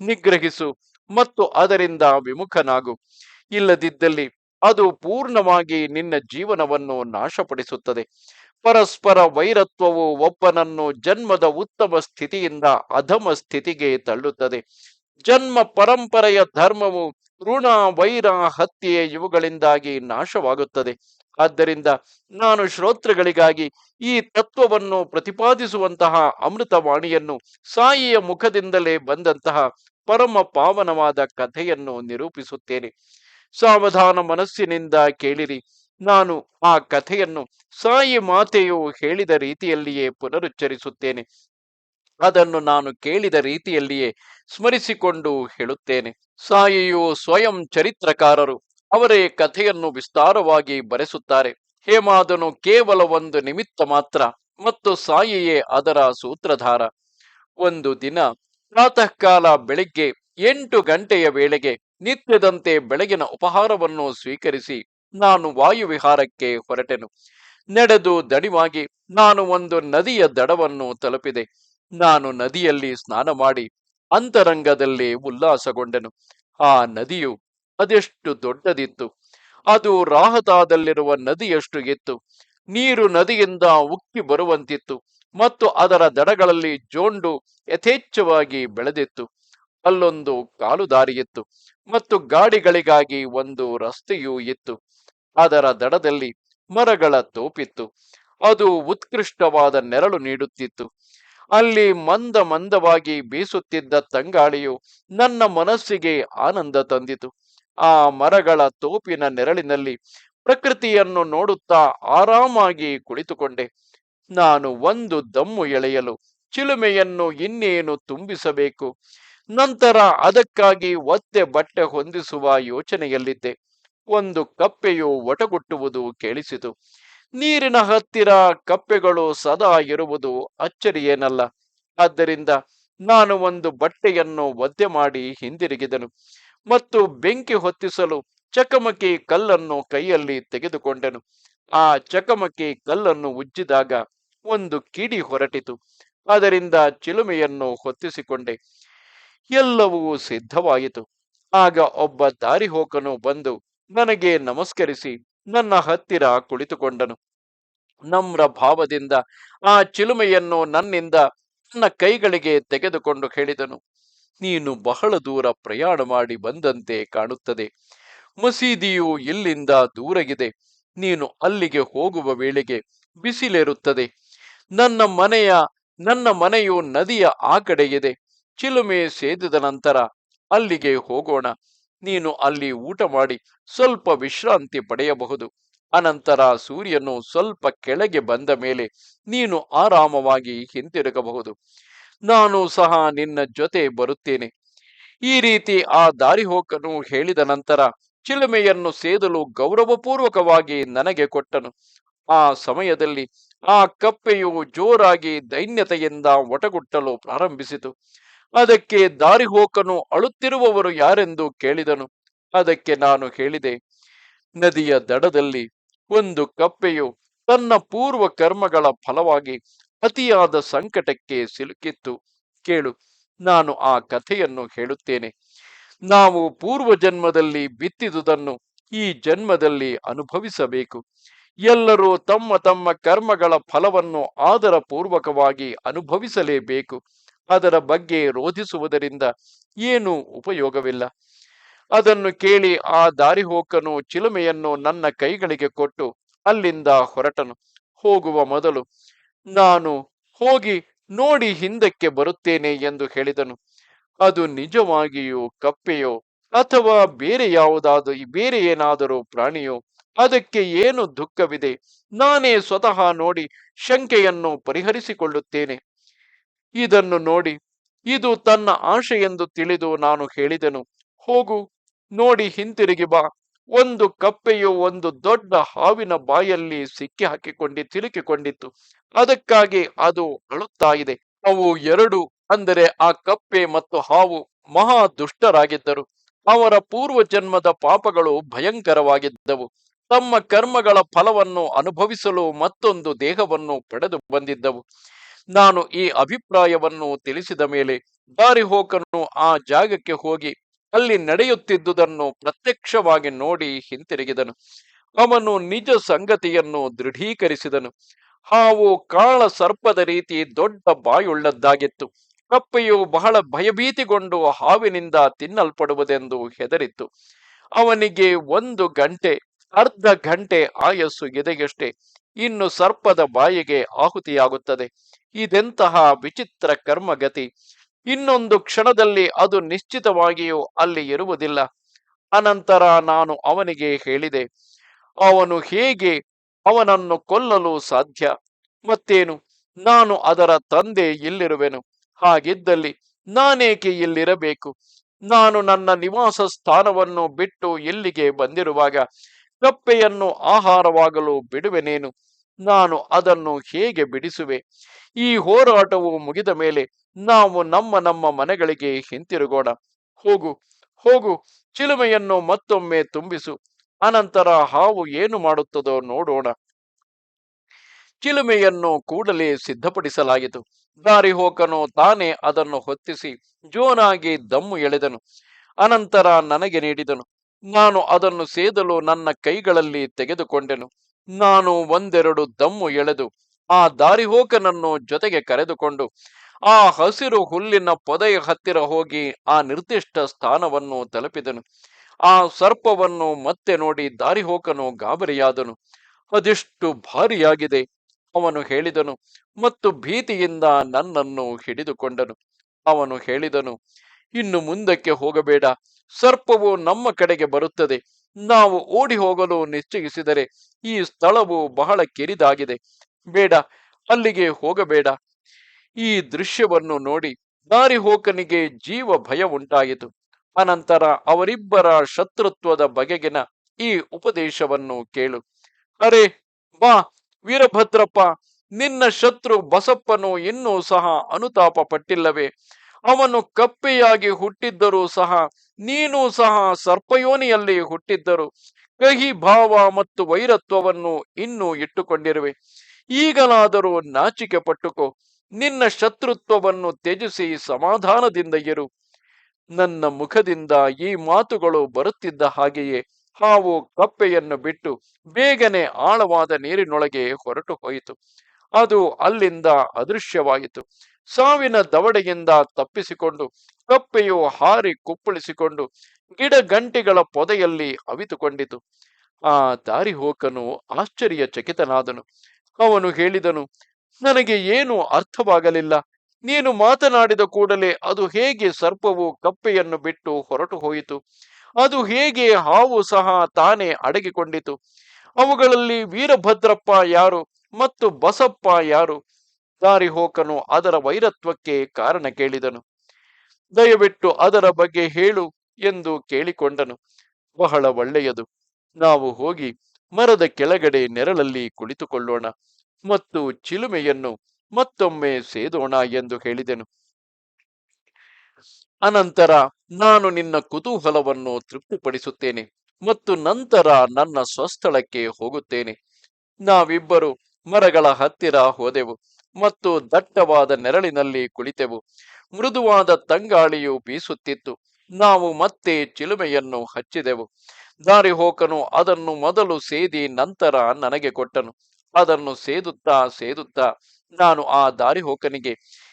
ನಿಗ್ರಹಿಸು ಮತ್ತು ಅದರಿಂದ ವಿಮುಖನಾಗು. ಇಲ್ಲದಿದ್ದಲ್ಲಿ ಅದು ಪೂರ್ಣವಾಗಿ ನಿನ್ನ ಜೀವನವನ್ನು ನಾಶಪಡಿಸುತ್ತದೆ. ಪರಸ್ಪರ ವೈರತ್ವವು ಒಬ್ಬನನ್ನು ಜನ್ಮದ ಉತ್ತಮ ಸ್ಥಿತಿಯಿಂದ ಅಧಮ ಸ್ಥಿತಿಗೆ ತಳ್ಳುತ್ತದೆ. ಜನ್ಮ ಪರಂಪರೆಯ ಧರ್ಮವು ಋಣ, ವೈರ, ಹತ್ಯೆ ಇವುಗಳಿಂದಾಗಿ ನಾಶವಾಗುತ್ತದೆ. ಆದ್ದರಿಂದ ನಾನು ಶ್ರೋತೃಗಳಿಗಾಗಿ ಈ ತತ್ವವನ್ನು ಪ್ರತಿಪಾದಿಸುವಂತಹ ಅಮೃತವಾಣಿಯನ್ನು, ಸಾಯಿಯ ಮುಖದಿಂದಲೇ ಬಂದಂತಹ ಪರಮ ಪಾವನವಾದ ಕಥೆಯನ್ನು ನಿರೂಪಿಸುತ್ತೇನೆ. ಸಾವಧಾನ ಮನಸ್ಸಿನಿಂದ ಕೇಳಿರಿ. ನಾನು ಆ ಕಥೆಯನ್ನು ಸಾಯಿ ಮಾತೆಯು ಹೇಳಿದ ರೀತಿಯಲ್ಲಿಯೇ ಪುನರುಚ್ಚರಿಸುತ್ತೇನೆ. ಅದನ್ನು ನಾನು ಕೇಳಿದ ರೀತಿಯಲ್ಲಿಯೇ ಸ್ಮರಿಸಿಕೊಂಡು ಹೇಳುತ್ತೇನೆ. ಸಾಯಿಯು ಸ್ವಯಂ ಚರಿತ್ರಕಾರರು. ಅವರೇ ಕಥೆಯನ್ನು ವಿಸ್ತಾರವಾಗಿ ಬರೆಸುತ್ತಾರೆ. ಹೇಮಾದನು ಕೇವಲ ಒಂದು ನಿಮಿತ್ತ ಮಾತ್ರ ಮತ್ತು ಸಾಯಿಯೇ ಅದರ ಸೂತ್ರಧಾರ. ಒಂದು ದಿನ ಪ್ರಾತಃ ಕಾಲ ಬೆಳಿಗ್ಗೆ 8 ಗಂಟೆಯ ವೇಳೆಗೆ ನಿತ್ಯದಂತೆ ಬೆಳಗಿನ ಉಪಹಾರವನ್ನು ಸ್ವೀಕರಿಸಿ ನಾನು ವಾಯುವಿಹಾರಕ್ಕೆ ಹೊರಟೆನು. ನಡೆದು ದಣಿವಾಗಿ ನಾನು ಒಂದು ನದಿಯ ದಡವನ್ನು ತಲುಪಿದೆ. ನಾನು ನದಿಯಲ್ಲಿ ಸ್ನಾನ ಮಾಡಿ ಅಂತರಂಗದಲ್ಲಿ ಉಲ್ಲಾಸಗೊಂಡೆನು. ಆ ನದಿಯು ಅದೆಷ್ಟು ದೊಡ್ಡದಿತ್ತು! ಅದು ರಾಹತಾದಲ್ಲಿರುವ ನದಿಯಷ್ಟು ಇತ್ತು. ನೀರು ನದಿಯಿಂದ ಉಕ್ಕಿ ಬರುವಂತಿತ್ತು ಮತ್ತು ಅದರ ದಡಗಳಲ್ಲಿ ಜೋಂಡು ಯಥೇಚ್ಛವಾಗಿ ಬೆಳೆದಿತ್ತು. ಅಲ್ಲೊಂದು ಕಾಲುದಾರಿಯಿತ್ತು ಮತ್ತು ಗಾಡಿಗಳಿಗಾಗಿ ಒಂದು ರಸ್ತೆಯೂ ಇತ್ತು. ಅದರ ದಡದಲ್ಲಿ ಮರಗಳ ತೋಪಿತ್ತು. ಅದು ಉತ್ಕೃಷ್ಟವಾದ ನೆರಳು ನೀಡುತ್ತಿತ್ತು. ಅಲ್ಲಿ ಮಂದ ಮಂದವಾಗಿ ಬೀಸುತ್ತಿದ್ದ ತಂಗಾಳಿಯು ನನ್ನ ಮನಸ್ಸಿಗೆ ಆನಂದ ತಂದಿತು. ಆ ಮರಗಳ ತೋಪಿನ ನೆರಳಿನಲ್ಲಿ ಪ್ರಕೃತಿಯನ್ನು ನೋಡುತ್ತಾ ಆರಾಮಾಗಿ ಕುಳಿತುಕೊಂಡೆ. ನಾನು ಒಂದು ದಮ್ಮು ಎಳೆಯಲು ಚಿಲುಮೆಯನ್ನು ಇನ್ನೇನು ತುಂಬಿಸಬೇಕು. ನಂತರ ಅದಕ್ಕಾಗಿ ಒತ್ತೆ ಬಟ್ಟೆ ಹೊಂದಿಸುವ ಯೋಚನೆಯಲ್ಲಿದ್ದೆ. ಒಂದು ಕಪ್ಪೆಯು ಒಟಗುಟ್ಟುವುದು ಕೇಳಿಸಿತು. ನೀರಿನ ಹತ್ತಿರ ಕಪ್ಪೆಗಳು ಸದಾ ಇರುವುದು ಅಚ್ಚರಿಯೇನಲ್ಲ. ಆದ್ದರಿಂದ ನಾನು ಒಂದು ಬಟ್ಟೆಯನ್ನು ಒದ್ದೆ ಮಾಡಿ ಹಿಂದಿರುಗಿದನು ಮತ್ತು ಬೆಂಕಿ ಹೊತ್ತಿಸಲು ಚಕಮಕಿ ಕಲ್ಲನ್ನು ಕೈಯಲ್ಲಿ ತೆಗೆದುಕೊಂಡೆನು. ಆ ಚಕಮಕಿ ಕಲ್ಲನ್ನು ಉಜ್ಜಿದಾಗ ಒಂದು ಕಿಡಿ ಹೊರಟಿತು. ಅದರಿಂದ ಚಿಲುಮೆಯನ್ನು ಹೊತ್ತಿಸಿಕೊಂಡೆ. ಎಲ್ಲವೂ ಸಿದ್ಧವಾಯಿತು. ಆಗ ಒಬ್ಬ ದಾರಿಹೋಕನು ಬಂದು ನನಗೆ ನಮಸ್ಕರಿಸಿ ನನ್ನ ಹತ್ತಿರ ಕುಳಿತುಕೊಂಡನು. ನಮ್ರ ಭಾವದಿಂದ ಆ ಚಿಲುಮೆಯನ್ನು ನನ್ನಿಂದ ತನ್ನ ಕೈಗಳಿಗೆ ತೆಗೆದುಕೊಂಡು ಹೇಳಿದನು. ನೀನು ಬಹಳ ದೂರ ಪ್ರಯಾಣ ಮಾಡಿ ಬಂದಂತೆ ಕಾಣುತ್ತದೆ. ಮಸೀದಿಯು ಇಲ್ಲಿಂದ ದೂರಗಿದೆ. ನೀನು ಅಲ್ಲಿಗೆ ಹೋಗುವ ವೇಳೆಗೆ ಬಿಸಿಲಿರುತ್ತದೆ. ನನ್ನ ಮನೆಯ ನನ್ನ ಮನೆಯು ನದಿಯ ಆ ಕಡೆ ಇದೆ. ಚಿಲುಮೆ ಸೇದಿದ ನಂತರ ಅಲ್ಲಿಗೆ ಹೋಗೋಣ. ನೀನು ಅಲ್ಲಿ ಊಟ ಮಾಡಿ ಸ್ವಲ್ಪ ವಿಶ್ರಾಂತಿ ಪಡೆಯಬಹುದು. ಅನಂತರ ಸೂರ್ಯನು ಸ್ವಲ್ಪ ಕೆಳಗೆ ಬಂದ ಮೇಲೆ ನೀನು ಆರಾಮವಾಗಿ ಹಿಂತಿರುಗಬಹುದು. ನಾನು ಸಹ ನಿನ್ನ ಜೊತೆ ಬರುತ್ತೇನೆ. ಈ ರೀತಿ ಆ ದಾರಿಹೋಕನು ಹೇಳಿದ ನಂತರ ಚಿಲುಮೆಯನ್ನು ಸೇದಲು ಗೌರವಪೂರ್ವಕವಾಗಿ ನನಗೆ ಕೊಟ್ಟನು. ಆ ಸಮಯದಲ್ಲಿ ಆ ಕಪ್ಪೆಯು ಜೋರಾಗಿ ದೈನ್ಯತೆಯಿಂದ ಒಟಗುಟ್ಟಲು ಪ್ರಾರಂಭಿಸಿತು. ಅದಕ್ಕೆ ದಾರಿಹೋಕನು ಅಳುತ್ತಿರುವವರು ಯಾರೆಂದು ಕೇಳಿದನು. ಅದಕ್ಕೆ ನಾನು ಹೇಳಿದೆ, ನದಿಯ ದಡದಲ್ಲಿ ಒಂದು ಕಪ್ಪೆಯು ತನ್ನ ಪೂರ್ವ ಕರ್ಮಗಳ ಫಲವಾಗಿ ಅತಿಯಾದ ಸಂಕಟಕ್ಕೆ ಸಿಲುಕಿತ್ತು. ಕೇಳು, ನಾನು ಆ ಕಥೆಯನ್ನು ಹೇಳುತ್ತೇನೆ. ನಾವು ಪೂರ್ವ ಜನ್ಮದಲ್ಲಿ ಬಿತ್ತಿದುದನ್ನು ಈ ಜನ್ಮದಲ್ಲಿ ಅನುಭವಿಸಬೇಕು. ಎಲ್ಲರೂ ತಮ್ಮ ತಮ್ಮ ಕರ್ಮಗಳ ಫಲವನ್ನು ಆದರ ಪೂರ್ವಕವಾಗಿ ಅನುಭವಿಸಲೇಬೇಕು. ಅದರ ಬಗ್ಗೆ ರೋಧಿಸುವುದರಿಂದ ಏನೂ ಉಪಯೋಗವಿಲ್ಲ. ಅದನ್ನು ಕೇಳಿ ಆ ದಾರಿಹೋಕನು ಚಿಲುಮೆಯನ್ನು ನನ್ನ ಕೈಗಳಿಗೆ ಕೊಟ್ಟು ಅಲ್ಲಿಂದ ಹೊರಟನು. ಹೋಗುವ ಮೊದಲು, ನಾನು ಹೋಗಿ ನೋಡಿ ಹಿಂದಕ್ಕೆ ಬರುತ್ತೇನೆ ಎಂದು ಹೇಳಿದನು. ಅದು ನಿಜವಾಗಿಯೂ ಕಪ್ಪೆಯೋ ಅಥವಾ ಬೇರೆ ಏನಾದರೂ ಪ್ರಾಣಿಯೋ, ಅದಕ್ಕೆ ಏನು ದುಃಖವಿದೆ? ನಾನೇ ಸ್ವತಃ ನೋಡಿ ಶಂಕೆಯನ್ನು ಪರಿಹರಿಸಿಕೊಳ್ಳುತ್ತೇನೆ. ಇದನ್ನು ನೋಡಿ ಇದು ತನ್ನ ಆಶೆ ಎಂದು ತಿಳಿದು ನಾನು ಹೇಳಿದೆನು, ಹೋಗು, ನೋಡಿ ಹಿಂತಿರುಗಿ ಬಾ. ಒಂದು ಕಪ್ಪೆಯು ಒಂದು ದೊಡ್ಡ ಹಾವಿನ ಬಾಯಲ್ಲಿ ಸಿಲುಕಿಕೊಂಡಿತ್ತು. ಅದಕ್ಕಾಗಿ ಅದು ಅಳುತ್ತಾ ಇದೆ. ಅವು ಎರಡು, ಅಂದರೆ ಆ ಕಪ್ಪೆ ಮತ್ತು ಹಾವು, ಮಹಾ ದುಷ್ಟರಾಗಿದ್ದರು. ಅವರ ಪೂರ್ವ ಜನ್ಮದ ಪಾಪಗಳು ಭಯಂಕರವಾಗಿದ್ದವು. ತಮ್ಮ ಕರ್ಮಗಳ ಫಲವನ್ನು ಅನುಭವಿಸಲು ಮತ್ತೊಂದು ದೇಹವನ್ನು ಪಡೆದು ಬಂದಿದ್ದವು. ನಾನು ಈ ಅಭಿಪ್ರಾಯವನ್ನು ತಿಳಿಸಿದ ಮೇಲೆ ದಾರಿಹೋಕನು ಆ ಜಾಗಕ್ಕೆ ಹೋಗಿ ಅಲ್ಲಿ ನಡೆಯುತ್ತಿದ್ದುದನ್ನು ಪ್ರತ್ಯಕ್ಷವಾಗಿ ನೋಡಿ ಹಿಂತಿರುಗಿದನು. ಅವನು ನಿಜ ಸಂಗತಿಯನ್ನು ದೃಢೀಕರಿಸಿದನು. ಹಾವು ಕಾಳ ಸರ್ಪದ ರೀತಿ ದೊಡ್ಡ ಬಾಯುಳ್ಳದ್ದಾಗಿತ್ತು. ಕಪ್ಪೆಯು ಬಹಳ ಭಯಭೀತಿಗೊಂಡು ಹಾವಿನಿಂದ ತಿನ್ನಲ್ಪಡುವುದೆಂದು ಹೆದರಿತ್ತು. ಅವನಿಗೆ 1 ಗಂಟೆ, ಅರ್ಧ ಗಂಟೆ ಆಯಸ್ಸು ಇದೆಯಷ್ಟೇ. ಇನ್ನು ಸರ್ಪದ ಬಾಯಿಗೆ ಆಹುತಿಯಾಗುತ್ತದೆ. ಇದೆಂತಹ ವಿಚಿತ್ರ ಕರ್ಮಗತಿ! ಇನ್ನೊಂದು ಕ್ಷಣದಲ್ಲಿ ಅದು ನಿಶ್ಚಿತವಾಗಿಯೂ ಅಲ್ಲಿ ಇರುವುದಿಲ್ಲ. ಅನಂತರ ನಾನು ಅವನಿಗೆ ಹೇಳಿದೆ, ಅವನು ಹೇಗೆ ಅವನನ್ನು ಕೊಲ್ಲಲು ಸಾಧ್ಯ? ಮತ್ತೇನು, ನಾನು ಅದರ ತಂದೆ ಇಲ್ಲಿರುವೆನು. ಹಾಗಿದ್ದಲ್ಲಿ ನಾನೇಕೆ ಇಲ್ಲಿರಬೇಕು? ನಾನು ನನ್ನ ನಿವಾಸ ಸ್ಥಾನವನ್ನು ಬಿಟ್ಟು ಇಲ್ಲಿಗೆ ಬಂದಿರುವಾಗ ಕಪ್ಪೆಯನ್ನು ಆಹಾರವಾಗಲು ಬಿಡುವೆನೇನು? ನಾನು ಅದನ್ನು ಹೇಗೆ ಬಿಡಿಸುವೆ? ಈ ಹೋರಾಟವು ಮುಗಿದ ಮೇಲೆ ನಾವು ನಮ್ಮ ನಮ್ಮ ಮನೆಗಳಿಗೆ ಹಿಂತಿರುಗೋಣ. ಹೋಗು, ಹೋಗು, ಚಿಲುಮೆಯನ್ನು ಮತ್ತೊಮ್ಮೆ ತುಂಬಿಸು. ಅನಂತರ ಹಾವು ಏನು ಮಾಡುತ್ತದೋ ನೋಡೋಣ. ಚಿಲುಮೆಯನ್ನು ಕೂಡಲೇ ಸಿದ್ಧಪಡಿಸಲಾಯಿತು. ದಾರಿಹೋಕನು ತಾನೇ ಅದನ್ನು ಹೊತ್ತಿಸಿ ಜೋರಾಗಿ ದಮ್ಮು ಎಳೆದನು. ಅನಂತರ ನನಗೆ ನೀಡಿದನು. ನಾನು ಅದನ್ನು ಸೇದಲು ನನ್ನ ಕೈಗಳಲ್ಲಿ ತೆಗೆದುಕೊಂಡೆನು. ನಾನು 1-2 ದಮ್ಮು ಎಳೆದು ಆ ದಾರಿಹೋಕನನ್ನು ಜೊತೆಗೆ ಕರೆದುಕೊಂಡು ಆ ಹಸಿರು ಹುಲ್ಲಿನ ಪೊದೆಯ ಹತ್ತಿರ ಹೋಗಿ ಆ ನಿರ್ದಿಷ್ಟ ಸ್ಥಾನವನ್ನು ತಲುಪಿದನು. ಆ ಸರ್ಪವನ್ನು ಮತ್ತೆ ನೋಡಿ ದಾರಿಹೋಕನು ಗಾಬರಿಯಾದನು. ಅದೆಷ್ಟು ಭಾರಿಯಾಗಿದೆ, ಅವನು ಹೇಳಿದನು, ಮತ್ತು ಭೀತಿಯಿಂದ ನನ್ನನ್ನು ಹಿಡಿದುಕೊಂಡನು. ಅವನು ಹೇಳಿದನು, ಇನ್ನು ಮುಂದಕ್ಕೆ ಹೋಗಬೇಡ. ಸರ್ಪವು ನಮ್ಮ ಕಡೆಗೆ ಬರುತ್ತದೆ. ನಾವು ಓಡಿ ಹೋಗಲು ನಿಶ್ಚಯಿಸಿದರೆ ಈ ಸ್ಥಳವು ಬಹಳ ಕಿರಿದಾಗಿದೆ. ಬೇಡ, ಅಲ್ಲಿಗೆ ಹೋಗಬೇಡ. ಈ ದೃಶ್ಯವನ್ನು ನೋಡಿ ದಾರಿಹೋಕನಿಗೆ ಜೀವ ಭಯ ಉಂಟಾಯಿತು. ಅನಂತರ ಅವರಿಬ್ಬರ ಶತ್ರುತ್ವದ ಬಗೆಗಿನ ಈ ಉಪದೇಶವನ್ನು ಕೇಳು. ಅರೆ ಬಾ ವೀರಭದ್ರಪ್ಪ, ನಿನ್ನ ಶತ್ರು ಬಸಪ್ಪನು ಇನ್ನೂ ಸಹ ಅನುತಾಪ ಪಟ್ಟಿಲ್ಲವೇ? ಅವನು ಕಪ್ಪೆಯಾಗಿ ಹುಟ್ಟಿದ್ದರೂ ಸಹ ನೀನೂ ಸಹ ಸರ್ಪಯೋನಿಯಲ್ಲಿ ಹುಟ್ಟಿದ್ದರು ಕಹಿ ಭಾವ ಮತ್ತು ವೈರತ್ವವನ್ನು ಇನ್ನೂ ಇಟ್ಟುಕೊಂಡಿರುವೆ. ಈಗಲಾದರೂ ನಾಚಿಕೆ ಪಟ್ಟುಕೋ. ನಿನ್ನ ಶತ್ರುತ್ವವನ್ನು ತ್ಯಜಿಸಿ ಸಮಾಧಾನದಿಂದ ಇರು. ನನ್ನ ಮುಖದಿಂದ ಈ ಮಾತುಗಳು ಬರುತ್ತಿದ್ದ ಹಾಗೆಯೇ ಹಾವು ಕಪ್ಪೆಯನ್ನು ಬಿಟ್ಟು ಬೇಗನೆ ಆಳವಾದ ನೀರಿನೊಳಗೆ ಹೊರಟು ಹೋಯಿತು. ಅದು ಅಲ್ಲಿಂದ ಅದೃಶ್ಯವಾಯಿತು. ಸಾವಿನ ದವಡೆಯಿಂದ ತಪ್ಪಿಸಿಕೊಂಡು ಕಪ್ಪೆಯು ಹಾರಿ ಕುಪ್ಪಳಿಸಿಕೊಂಡು ಗಿಡ ಗಂಟಿಗಳ ಪೊದೆಯಲ್ಲಿ ಅವಿತುಕೊಂಡಿತು. ಆ ದಾರಿಹೋಕನು ಆಶ್ಚರ್ಯಚಕಿತನಾದನು. ಅವನು ಹೇಳಿದನು, ನನಗೆ ಏನು ಅರ್ಥವಾಗಲಿಲ್ಲ. ನೀನು ಮಾತನಾಡಿದ ಕೂಡಲೇ ಅದು ಹೇಗೆ ಸರ್ಪವು ಕಪ್ಪೆಯನ್ನು ಬಿಟ್ಟು ಹೊರಟು ಹೋಯಿತು? ಅದು ಹೇಗೆ ಹಾವು ಸಹ ತಾನೇ ಅಡಗಿಕೊಂಡಿತು? ಅವುಗಳಲ್ಲಿ ವೀರಭದ್ರಪ್ಪ ಯಾರು ಮತ್ತು ಬಸಪ್ಪ ಯಾರು? ದಾರಿಹೋಕನು ಅದರ ವೈರತ್ವಕ್ಕೆ ಕಾರಣ ಕೇಳಿದನು. ದಯವಿಟ್ಟು ಅದರ ಬಗ್ಗೆ ಹೇಳು ಎಂದು ಕೇಳಿಕೊಂಡನು. ಬಹಳ ಒಳ್ಳೆಯದು. ನಾವು ಹೋಗಿ ಮರದ ಕೆಳಗಡೆ ನೆರಳಲ್ಲಿ ಕುಳಿತುಕೊಳ್ಳೋಣ ಮತ್ತು ಚಿಲುಮೆಯನ್ನು ಮತ್ತೊಮ್ಮೆ ಸೇದೋಣ ಎಂದು ಹೇಳಿದೆನು. ಅನಂತರ ನಾನು ನಿನ್ನ ಕುತೂಹಲವನ್ನು ತೃಪ್ತಿಪಡಿಸುತ್ತೇನೆ ಮತ್ತು ನಂತರ ನನ್ನ ಸ್ವಸ್ಥಳಕ್ಕೆ ಹೋಗುತ್ತೇನೆ. ನಾವಿಬ್ಬರು ಮರಗಳ ಹತ್ತಿರ ಹೋದೆವು ಮತ್ತು ದಟ್ಟವಾದ ನೆರಳಿನಲ್ಲಿ ಕುಳಿತೆವು. ಮೃದುವಾದ ತಂಗಾಳಿಯು ಬೀಸುತ್ತಿತ್ತು. ನಾವು ಮತ್ತೆ ಚಿಲುಮೆಯನ್ನು ಹಚ್ಚಿದೆವು. ದಾರಿಹೋಕನು ಅದನ್ನು ಮೊದಲು ಸೇದಿ ನಂತರ ನನಗೆ ಕೊಟ್ಟನು. ಅದನ್ನು ಸೇದುತ್ತಾ ಸೇದುತ್ತಾ ನಾನು ಆ ದಾರಿಹೋಕನಿಗೆ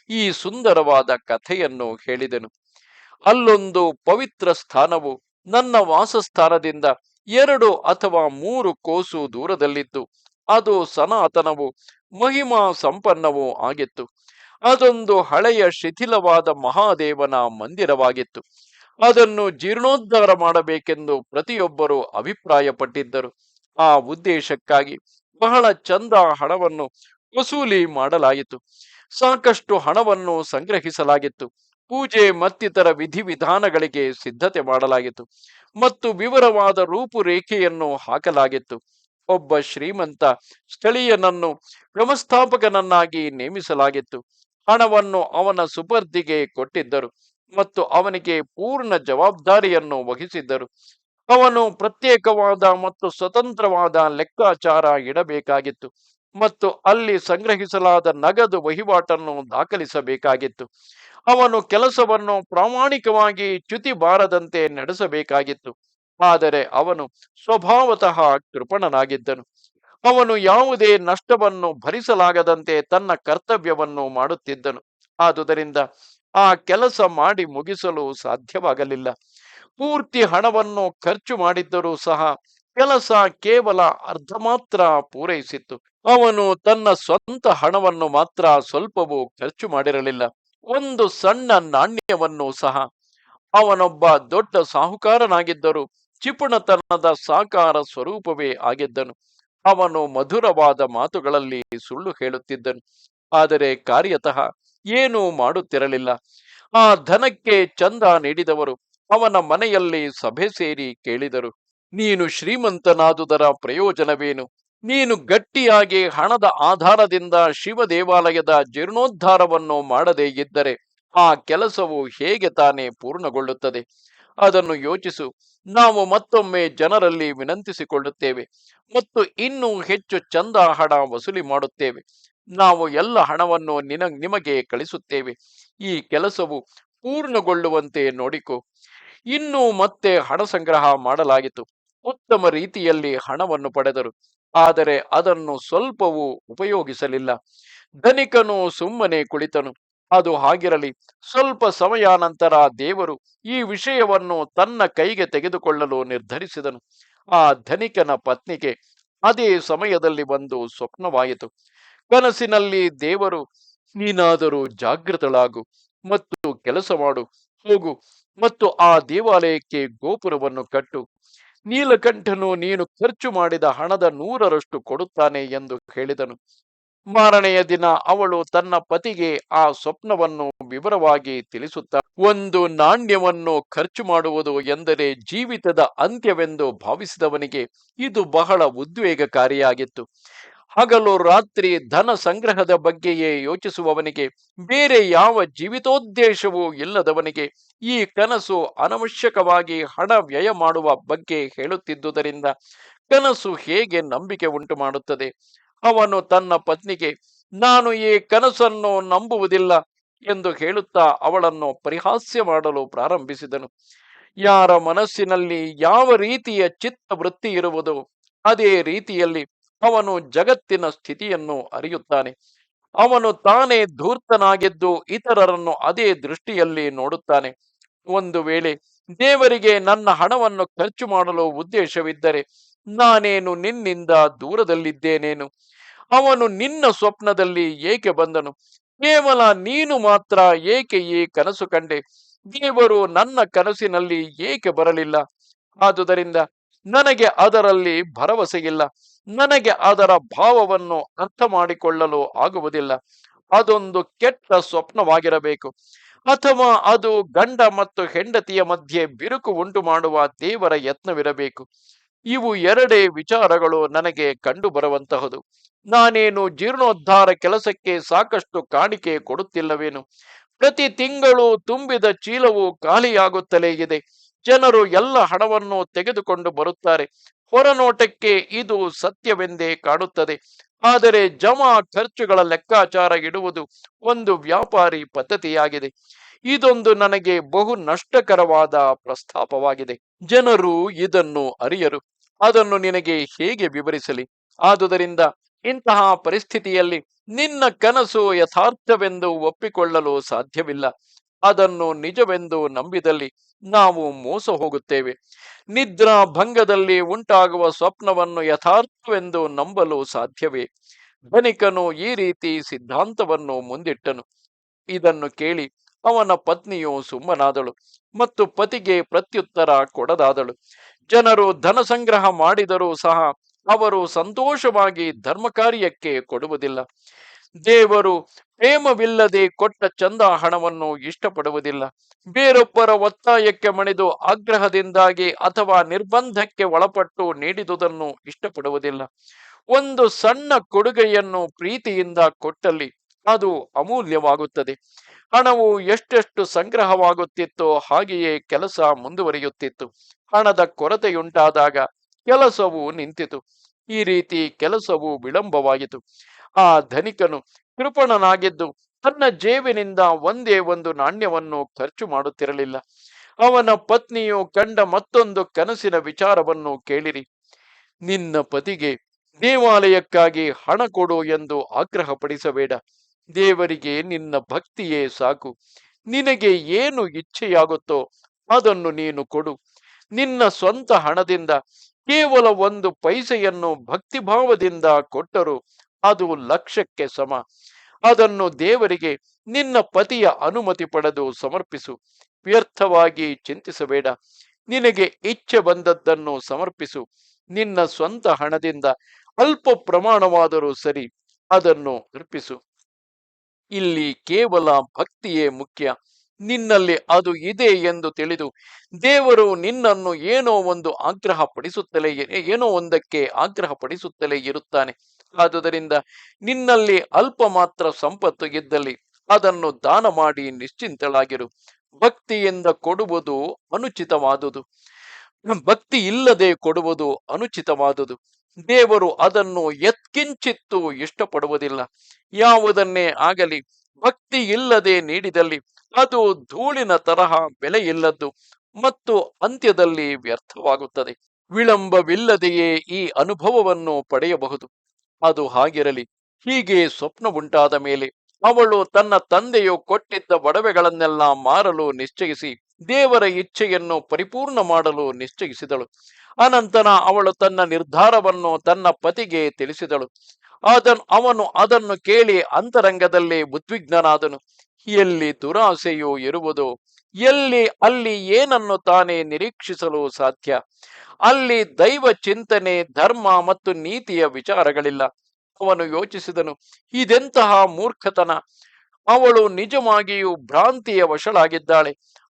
ಈ ಸುಂದರವಾದ ಕಥೆಯನ್ನು ಹೇಳಿದೆನು. ಅಲ್ಲೊಂದು ಪವಿತ್ರ ಸ್ಥಾನವು ನನ್ನ ವಾಸಸ್ಥಾನದಿಂದ 2 ಅಥವಾ 3 ಕೋಸು ದೂರದಲ್ಲಿದ್ದು ಅದು ಸನಾತನವು ಮಹಿಮಾ ಸಂಪನ್ನವೂ ಆಗಿತ್ತು. ಅದೊಂದು ಹಳೆಯ ಶಿಥಿಲವಾದ ಮಹಾದೇವನ ಮಂದಿರವಾಗಿತ್ತು. ಅದನ್ನು ಜೀರ್ಣೋದ್ಧಾರ ಮಾಡಬೇಕೆಂದು ಪ್ರತಿಯೊಬ್ಬರೂ ಅಭಿಪ್ರಾಯಪಟ್ಟಿದ್ದರು. ಆ ಉದ್ದೇಶಕ್ಕಾಗಿ ಬಹಳ ಚಂದ ಹಣವನ್ನು ವಸೂಲಿ ಮಾಡಲಾಯಿತು. ಸಾಕಷ್ಟು ಹಣವನ್ನು ಸಂಗ್ರಹಿಸಲಾಗಿತ್ತು. ಪೂಜೆ ಮತ್ತಿತರ ವಿಧಿವಿಧಾನಗಳಿಗೆ ಸಿದ್ಧತೆ ಮಾಡಲಾಗಿತ್ತು ಮತ್ತು ವಿವರವಾದ ರೂಪುರೇಖೆಯನ್ನು ಹಾಕಲಾಗಿತ್ತು. ಒಬ್ಬ ಶ್ರೀಮಂತ ಸ್ಥಳೀಯನನ್ನು ವ್ಯವಸ್ಥಾಪಕನನ್ನಾಗಿ ನೇಮಿಸಲಾಗಿತ್ತು. ಹಣವನ್ನು ಅವನ ಸುಪರ್ದಿಗೆ ಕೊಟ್ಟಿದ್ದರು ಮತ್ತು ಅವನಿಗೆ ಪೂರ್ಣ ಜವಾಬ್ದಾರಿಯನ್ನು ವಹಿಸಿದ್ದರು. ಅವನು ಪ್ರತ್ಯೇಕವಾದ ಮತ್ತು ಸ್ವತಂತ್ರವಾದ ಲೆಕ್ಕಾಚಾರ ಇಡಬೇಕಾಗಿತ್ತು ಮತ್ತು ಅಲ್ಲಿ ಸಂಗ್ರಹಿಸಲಾದ ನಗದು ವಹಿವಾಟನ್ನು ದಾಖಲಿಸಬೇಕಾಗಿತ್ತು. ಅವನು ಕೆಲಸವನ್ನು ಪ್ರಾಮಾಣಿಕವಾಗಿ ಚ್ಯುತಿ ಬಾರದಂತೆ ನಡೆಸಬೇಕಾಗಿತ್ತು. ಆದರೆ ಅವನು ಸ್ವಭಾವತಃ ಕೃಪಣನಾಗಿದ್ದನು. ಅವನು ಯಾವುದೇ ನಷ್ಟವನ್ನು ಭರಿಸಲಾಗದಂತೆ ತನ್ನ ಕರ್ತವ್ಯವನ್ನು ಮಾಡುತ್ತಿದ್ದನು. ಆದುದರಿಂದ ಆ ಕೆಲಸ ಮಾಡಿ ಮುಗಿಸಲು ಸಾಧ್ಯವಾಗಲಿಲ್ಲ. ಪೂರ್ತಿ ಹಣವನ್ನು ಖರ್ಚು ಮಾಡಿದ್ದರೂ ಸಹ ಕೆಲಸ ಕೇವಲ ಅರ್ಧ ಮಾತ್ರ ಪೂರೈಸಿತ್ತು. ಅವನು ತನ್ನ ಸ್ವಂತ ಹಣವನ್ನು ಮಾತ್ರ ಸ್ವಲ್ಪವೂ ಖರ್ಚು ಮಾಡಿರಲಿಲ್ಲ. ಒಂದು ಸಣ್ಣ ನಾಣ್ಯವನ್ನು ಸಹ. ಅವನೊಬ್ಬ ದೊಡ್ಡ ಸಾಹುಕಾರನಾಗಿದ್ದರೂ ಚಿಪುಣತನದ ಸಾಕಾರ ಸ್ವರೂಪವೇ ಆಗಿದ್ದನು. ಅವನು ಮಧುರವಾದ ಮಾತುಗಳಲ್ಲಿ ಸುಳ್ಳು ಹೇಳುತ್ತಿದ್ದನು, ಆದರೆ ಕಾರ್ಯತಃ ಏನೂ ಮಾಡುತ್ತಿರಲಿಲ್ಲ. ಆ ಧನಕ್ಕೆ ಚಂದ ನೀಡಿದವರು ಅವನ ಮನೆಯಲ್ಲಿ ಸಭೆ ಸೇರಿ ಕೇಳಿದರು, ನೀನು ಶ್ರೀಮಂತನಾದುದರ ಪ್ರಯೋಜನವೇನು? ನೀನು ಗಟ್ಟಿಯಾಗಿ ಹಣದ ಆಧಾರದಿಂದ ಶಿವ ದೇವಾಲಯದ ಜೀರ್ಣೋದ್ಧಾರವನ್ನು ಮಾಡದೇ ಇದ್ದರೆ ಆ ಕೆಲಸವು ಹೇಗೆ ತಾನೇ ಪೂರ್ಣಗೊಳ್ಳುತ್ತದೆ? ಅದನ್ನು ಯೋಚಿಸು. ನಾವು ಮತ್ತೊಮ್ಮೆ ಜನರಲ್ಲಿ ವಿನಂತಿಸಿಕೊಳ್ಳುತ್ತೇವೆ ಮತ್ತು ಇನ್ನೂ ಹೆಚ್ಚು ಚಂದ ಹಣ ವಸೂಲಿ ಮಾಡುತ್ತೇವೆ. ನಾವು ಎಲ್ಲ ಹಣವನ್ನು ನಿಮಗೆ ಕಳಿಸುತ್ತೇವೆ. ಈ ಕೆಲಸವು ಪೂರ್ಣಗೊಳ್ಳುವಂತೆ ನೋಡಿಕೊ. ಇನ್ನೂ ಮತ್ತೆ ಹಣ ಸಂಗ್ರಹ ಮಾಡಲಾಯಿತು. ಉತ್ತಮ ರೀತಿಯಲ್ಲಿ ಹಣವನ್ನು ಪಡೆದರು, ಆದರೆ ಅದನ್ನು ಸ್ವಲ್ಪವೂ ಉಪಯೋಗಿಸಲಿಲ್ಲ. ಧನಿಕನು ಸುಮ್ಮನೆ ಕುಳಿತನು. ಅದು ಹಾಗಿರಲಿ. ಸ್ವಲ್ಪ ಸಮಯಾನಂತರ ದೇವರು ಈ ವಿಷಯವನ್ನು ತನ್ನ ಕೈಗೆ ತೆಗೆದುಕೊಳ್ಳಲು ನಿರ್ಧರಿಸಿದನು. ಆ ಧನಿಕನ ಪತ್ನಿಗೆ ಅದೇ ಸಮಯದಲ್ಲಿ ಒಂದು ಸ್ವಪ್ನವಾಯಿತು. ಕನಸಿನಲ್ಲಿ ದೇವರು, ನೀನಾದರೂ ಜಾಗೃತಳಾಗು ಮತ್ತು ಕೆಲಸ ಮಾಡು. ಹೋಗು ಮತ್ತು ಆ ದೇವಾಲಯಕ್ಕೆ ಗೋಪುರವನ್ನು ಕಟ್ಟು. ನೀಲಕಂಠನು ನೀನು ಖರ್ಚು ಮಾಡಿದ ಹಣದ 100ರಷ್ಟು ಕೊಡುತ್ತಾನೆ ಎಂದು ಹೇಳಿದನು. ಮಾರನೆಯ ದಿನ ಅವಳು ತನ್ನ ಪತಿಗೆ ಆ ಸ್ವಪ್ನವನ್ನು ವಿವರವಾಗಿ ತಿಳಿಸುತ್ತಾ, ಒಂದು ನಾಣ್ಯವನ್ನು ಖರ್ಚು ಮಾಡುವುದು ಎಂದರೆ ಜೀವಿತದ ಅಂತ್ಯವೆಂದು ಭಾವಿಸಿದವನಿಗೆ ಇದು ಬಹಳ ಉದ್ವೇಗಕಾರಿಯಾಗಿತ್ತು. ಹಗಲು ರಾತ್ರಿ ಧನ ಸಂಗ್ರಹದ ಬಗ್ಗೆಯೇ ಯೋಚಿಸುವವನಿಗೆ, ಬೇರೆ ಯಾವ ಜೀವಿತೋದ್ದೇಶವೂ ಇಲ್ಲದವನಿಗೆ ಈ ಕನಸು ಅನವಶ್ಯಕವಾಗಿ ಹಣ ವ್ಯಯ ಮಾಡುವ ಬಗ್ಗೆ ಹೇಳುತ್ತಿದ್ದುದರಿಂದ ಕನಸು ಹೇಗೆ ನಂಬಿಕೆ ಉಂಟು ಮಾಡುತ್ತದೆ? ಅವನು ತನ್ನ ಪತ್ನಿಗೆ, ನಾನು ಈ ಕನಸನ್ನು ನಂಬುವುದಿಲ್ಲ ಎಂದು ಹೇಳುತ್ತಾ ಅವಳನ್ನು ಪರಿಹಾಸ್ಯ ಮಾಡಲು ಪ್ರಾರಂಭಿಸಿದನು. ಯಾರ ಮನಸ್ಸಿನಲ್ಲಿ ಯಾವ ರೀತಿಯ ಚಿತ್ತವೃತ್ತಿ ಇರುವುದೋ ಅದೇ ರೀತಿಯಲ್ಲಿ ಅವನು ಜಗತ್ತಿನ ಸ್ಥಿತಿಯನ್ನು ಅರಿಯುತ್ತಾನೆ. ಅವನು ತಾನೇ ಧೂರ್ತನಾಗಿದ್ದು ಇತರರನ್ನು ಅದೇ ದೃಷ್ಟಿಯಲ್ಲಿ ನೋಡುತ್ತಾನೆ. ಒಂದು ವೇಳೆ ದೇವರಿಗೆ ನನ್ನ ಹಣವನ್ನು ಖರ್ಚು ಮಾಡಲು ಉದ್ದೇಶವಿದ್ದರೆ ನಾನೇನು ನಿನ್ನಿಂದ ದೂರದಲ್ಲಿದ್ದೇನೇನು? ಅವನು ನಿನ್ನ ಸ್ವಪ್ನದಲ್ಲಿ ಏಕೆ ಬಂದನು? ಕೇವಲ ನೀನು ಮಾತ್ರ ಏಕೆ ಈ ಕನಸು ಕಂಡೆ? ದೇವರು ನನ್ನ ಕನಸಿನಲ್ಲಿ ಏಕೆ ಬರಲಿಲ್ಲ? ಆದುದರಿಂದ ನನಗೆ ಅದರಲ್ಲಿ ಭರವಸೆಯಿಲ್ಲ. ನನಗೆ ಅದರ ಭಾವವನ್ನು ಅರ್ಥ ಮಾಡಿಕೊಳ್ಳಲು ಆಗುವುದಿಲ್ಲ. ಅದೊಂದು ಕೆಟ್ಟ ಸ್ವಪ್ನವಾಗಿರಬೇಕು, ಅಥವಾ ಅದು ಗಂಡ ಮತ್ತು ಹೆಂಡತಿಯ ಮಧ್ಯೆ ಬಿರುಕು ಉಂಟು ಮಾಡುವ ದೇವರ ಯತ್ನವಿರಬೇಕು. ಇವು ಎರಡೇ ವಿಚಾರಗಳು ನನಗೆ ಕಂಡು ಬರುವಂತಹದು. ನಾನೇನು ಜೀರ್ಣೋದ್ಧಾರ ಕೆಲಸಕ್ಕೆ ಸಾಕಷ್ಟು ಕಾಣಿಕೆ ಕೊಡುತ್ತಿಲ್ಲವೇನು? ಪ್ರತಿ ತಿಂಗಳು ತುಂಬಿದ ಚೀಲವು ಖಾಲಿಯಾಗುತ್ತಲೇ ಇದೆ. ಜನರು ಎಲ್ಲ ಹಣವನ್ನು ತೆಗೆದುಕೊಂಡು ಬರುತ್ತಾರೆ. ಹೊರನೋಟಕ್ಕೆ ಇದು ಸತ್ಯವೆಂದೇ ಕಾಣುತ್ತದೆ. ಆದರೆ ಜಮಾ ಖರ್ಚುಗಳ ಲೆಕ್ಕಾಚಾರ ಇಡುವುದು ಒಂದು ವ್ಯಾಪಾರಿ ಪದ್ಧತಿಯಾಗಿದೆ. ಇದೊಂದು ನನಗೆ ಬಹು ನಷ್ಟಕರವಾದ ಪ್ರಸ್ತಾಪವಾಗಿದೆ. ಜನರು ಇದನ್ನು ಅರಿಯರು. ಅದನ್ನು ನಿನಗೆ ಹೇಗೆ ವಿವರಿಸಲಿ? ಆದುದರಿಂದ ಇಂತಹ ಪರಿಸ್ಥಿತಿಯಲ್ಲಿ ನಿನ್ನ ಕನಸು ಯಥಾರ್ಥವೆಂದು ಒಪ್ಪಿಕೊಳ್ಳಲು ಸಾಧ್ಯವಿಲ್ಲ. ಅದನ್ನು ನಿಜವೆಂದು ನಂಬಿದಲ್ಲಿ ನಾವು ಮೋಸ ಹೋಗುತ್ತೇವೆ. ನಿದ್ರಾ ಭಂಗದಲ್ಲಿ ಉಂಟಾಗುವ ಸ್ವಪ್ನವನ್ನು ಯಥಾರ್ಥವೆಂದು ನಂಬಲು ಸಾಧ್ಯವೇ? ಧನಿಕನು ಈ ರೀತಿ ಸಿದ್ಧಾಂತವನ್ನು ಮುಂದಿಟ್ಟನು. ಇದನ್ನು ಕೇಳಿ ಅವನ ಪತ್ನಿಯು ಸುಮ್ಮನಾದಳು ಮತ್ತು ಪತಿಗೆ ಪ್ರತ್ಯುತ್ತರ ಕೊಡದಾದಳು. ಜನರು ಧನ ಸಂಗ್ರಹ ಮಾಡಿದರೂ ಸಹ ಅವರು ಸಂತೋಷವಾಗಿ ಧರ್ಮ ಕಾರ್ಯಕ್ಕೆ ಕೊಡುವುದಿಲ್ಲ. ದೇವರು ಪ್ರೇಮವಿಲ್ಲದೆ ಕೊಟ್ಟ ಚಂದ ಹಣವನ್ನು ಇಷ್ಟಪಡುವುದಿಲ್ಲ. ಬೇರೊಬ್ಬರ ಒತ್ತಾಯಕ್ಕೆ ಮಣಿದು ಆಗ್ರಹದಿಂದಾಗಿ ಅಥವಾ ನಿರ್ಬಂಧಕ್ಕೆ ಒಳಪಟ್ಟು ನೀಡಿದುದನ್ನು ಇಷ್ಟಪಡುವುದಿಲ್ಲ. ಒಂದು ಸಣ್ಣ ಕೊಡುಗೆಯನ್ನು ಪ್ರೀತಿಯಿಂದ ಕೊಟ್ಟಲ್ಲಿ ಅದು ಅಮೂಲ್ಯವಾಗುತ್ತದೆ. ಹಣವು ಎಷ್ಟೆಷ್ಟು ಸಂಗ್ರಹವಾಗುತ್ತಿತ್ತೋ ಹಾಗೆಯೇ ಕೆಲಸ ಮುಂದುವರಿಯುತ್ತಿತ್ತು. ಹಣದ ಕೊರತೆಯುಂಟಾದಾಗ ಕೆಲಸವು ನಿಂತಿತು. ಈ ರೀತಿ ಕೆಲಸವು ವಿಳಂಬವಾಯಿತು. ಆ ಧನಿಕನು ಕೃಪಣನಾಗಿದ್ದು ತನ್ನ ಜೇಬಿನಿಂದ ಒಂದೇ ಒಂದು ನಾಣ್ಯವನ್ನು ಖರ್ಚು ಮಾಡುತ್ತಿರಲಿಲ್ಲ. ಅವನ ಪತ್ನಿಯು ಕಂಡ ಮತ್ತೊಂದು ಕನಸಿನ ವಿಚಾರವನ್ನು ಕೇಳಿರಿ. ನಿನ್ನ ಪತಿಗೆ ದೇವಾಲಯಕ್ಕಾಗಿ ಹಣ ಕೊಡು ಎಂದು ಆಗ್ರಹಪಡಿಸಬೇಡ. ದೇವರಿಗೆ ನಿನ್ನ ಭಕ್ತಿಯೇ ಸಾಕು. ನಿನಗೆ ಏನು ಇಚ್ಛೆಯಾಗುತ್ತೋ ಅದನ್ನು ನೀನು ಕೊಡು. ನಿನ್ನ ಸ್ವಂತ ಹಣದಿಂದ ಕೇವಲ ಒಂದು ಪೈಸೆಯನ್ನು ಭಕ್ತಿಭಾವದಿಂದ ಕೊಟ್ಟರು ಅದು ಲಕ್ಷಕ್ಕೆ ಸಮ. ಅದನ್ನು ದೇವರಿಗೆ ನಿನ್ನ ಪತಿಯ ಅನುಮತಿ ಪಡೆದು ಸಮರ್ಪಿಸು. ವ್ಯರ್ಥವಾಗಿ ಚಿಂತಿಸಬೇಡ. ನಿನಗೆ ಇಚ್ಛೆ ಬಂದದ್ದನ್ನು ಸಮರ್ಪಿಸು. ನಿನ್ನ ಸ್ವಂತ ಹಣದಿಂದ ಅಲ್ಪ ಪ್ರಮಾಣವಾದರೂ ಸರಿ, ಅದನ್ನು ಅರ್ಪಿಸು. ಇಲ್ಲಿ ಕೇವಲ ಭಕ್ತಿಯೇ ಮುಖ್ಯ. ನಿನ್ನಲ್ಲಿ ಅದು ಇದೆ ಎಂದು ತಿಳಿದು ದೇವರು ನಿನ್ನನ್ನು ಏನೋ ಒಂದಕ್ಕೆ ಆಗ್ರಹ ಪಡಿಸುತ್ತಲೇ ಇರುತ್ತಾನೆ. ಆದುದರಿಂದ ನಿನ್ನಲ್ಲಿ ಅಲ್ಪ ಮಾತ್ರ ಸಂಪತ್ತು ಇದ್ದಲ್ಲಿ ಅದನ್ನು ದಾನ ಮಾಡಿ ನಿಶ್ಚಿಂತಳಾಗಿರು. ಭಕ್ತಿಯಿಂದ ಕೊಡುವುದು ಅನುಚಿತವಾದುದು. ಭಕ್ತಿ ಇಲ್ಲದೆ ಕೊಡುವುದು ಅನುಚಿತವಾದುದು. ದೇವರು ಅದನ್ನು ಯತ್ಕಿಂಚಿತ್ತೂ ಇಷ್ಟಪಡುವುದಿಲ್ಲ. ಯಾವುದನ್ನೇ ಆಗಲಿ ಭಕ್ತಿ ಇಲ್ಲದೆ ನೀಡಿದಲ್ಲಿ ಅದು ಧೂಳಿನ ತರಹ ಬೆಲೆಯಿಲ್ಲದ್ದು ಮತ್ತು ಅಂತ್ಯದಲ್ಲಿ ವ್ಯರ್ಥವಾಗುತ್ತದೆ. ವಿಳಂಬವಿಲ್ಲದೆಯೇ ಈ ಅನುಭವವನ್ನು ಪಡೆಯಬಹುದು. ಅದು ಹಾಗಿರಲಿ. ಹೀಗೆ ಸ್ವಪ್ನ ಉಂಟಾದ ಮೇಲೆ ಅವಳು ತನ್ನ ತಂದೆಯು ಕೊಟ್ಟಿದ್ದ ಒಡವೆಗಳನ್ನೆಲ್ಲ ಮಾರಲು ನಿಶ್ಚಯಿಸಿ ದೇವರ ಇಚ್ಛೆಯನ್ನು ಪರಿಪೂರ್ಣ ಮಾಡಲು ನಿಶ್ಚಯಿಸಿದಳು. ಅನಂತರ ಅವಳು ತನ್ನ ನಿರ್ಧಾರವನ್ನು ತನ್ನ ಪತಿಗೆ ತಿಳಿಸಿದಳು. ಅವನು ಅದನ್ನು ಕೇಳಿ ಅಂತರಂಗದಲ್ಲಿ ಉದ್ವಿಗ್ನನಾದನು. ಎಲ್ಲಿ ದುರಾಸೆಯು ಇರುವುದೋ ಅಲ್ಲಿ ಏನನ್ನು ತಾನೇ ನಿರೀಕ್ಷಿಸಲು ಸಾಧ್ಯ? ಅಲ್ಲಿ ದೈವ ಚಿಂತನೆ, ಧರ್ಮ ಮತ್ತು ನೀತಿಯ ವಿಚಾರಗಳಿಲ್ಲ. ಅವನು ಯೋಚಿಸಿದನು, ಇದೆಂತಹ ಮೂರ್ಖತನ! ಅವಳು ನಿಜವಾಗಿಯೂ ಭ್ರಾಂತಿಯ ವಶಳಾಗಿದ್ದಾಳೆ.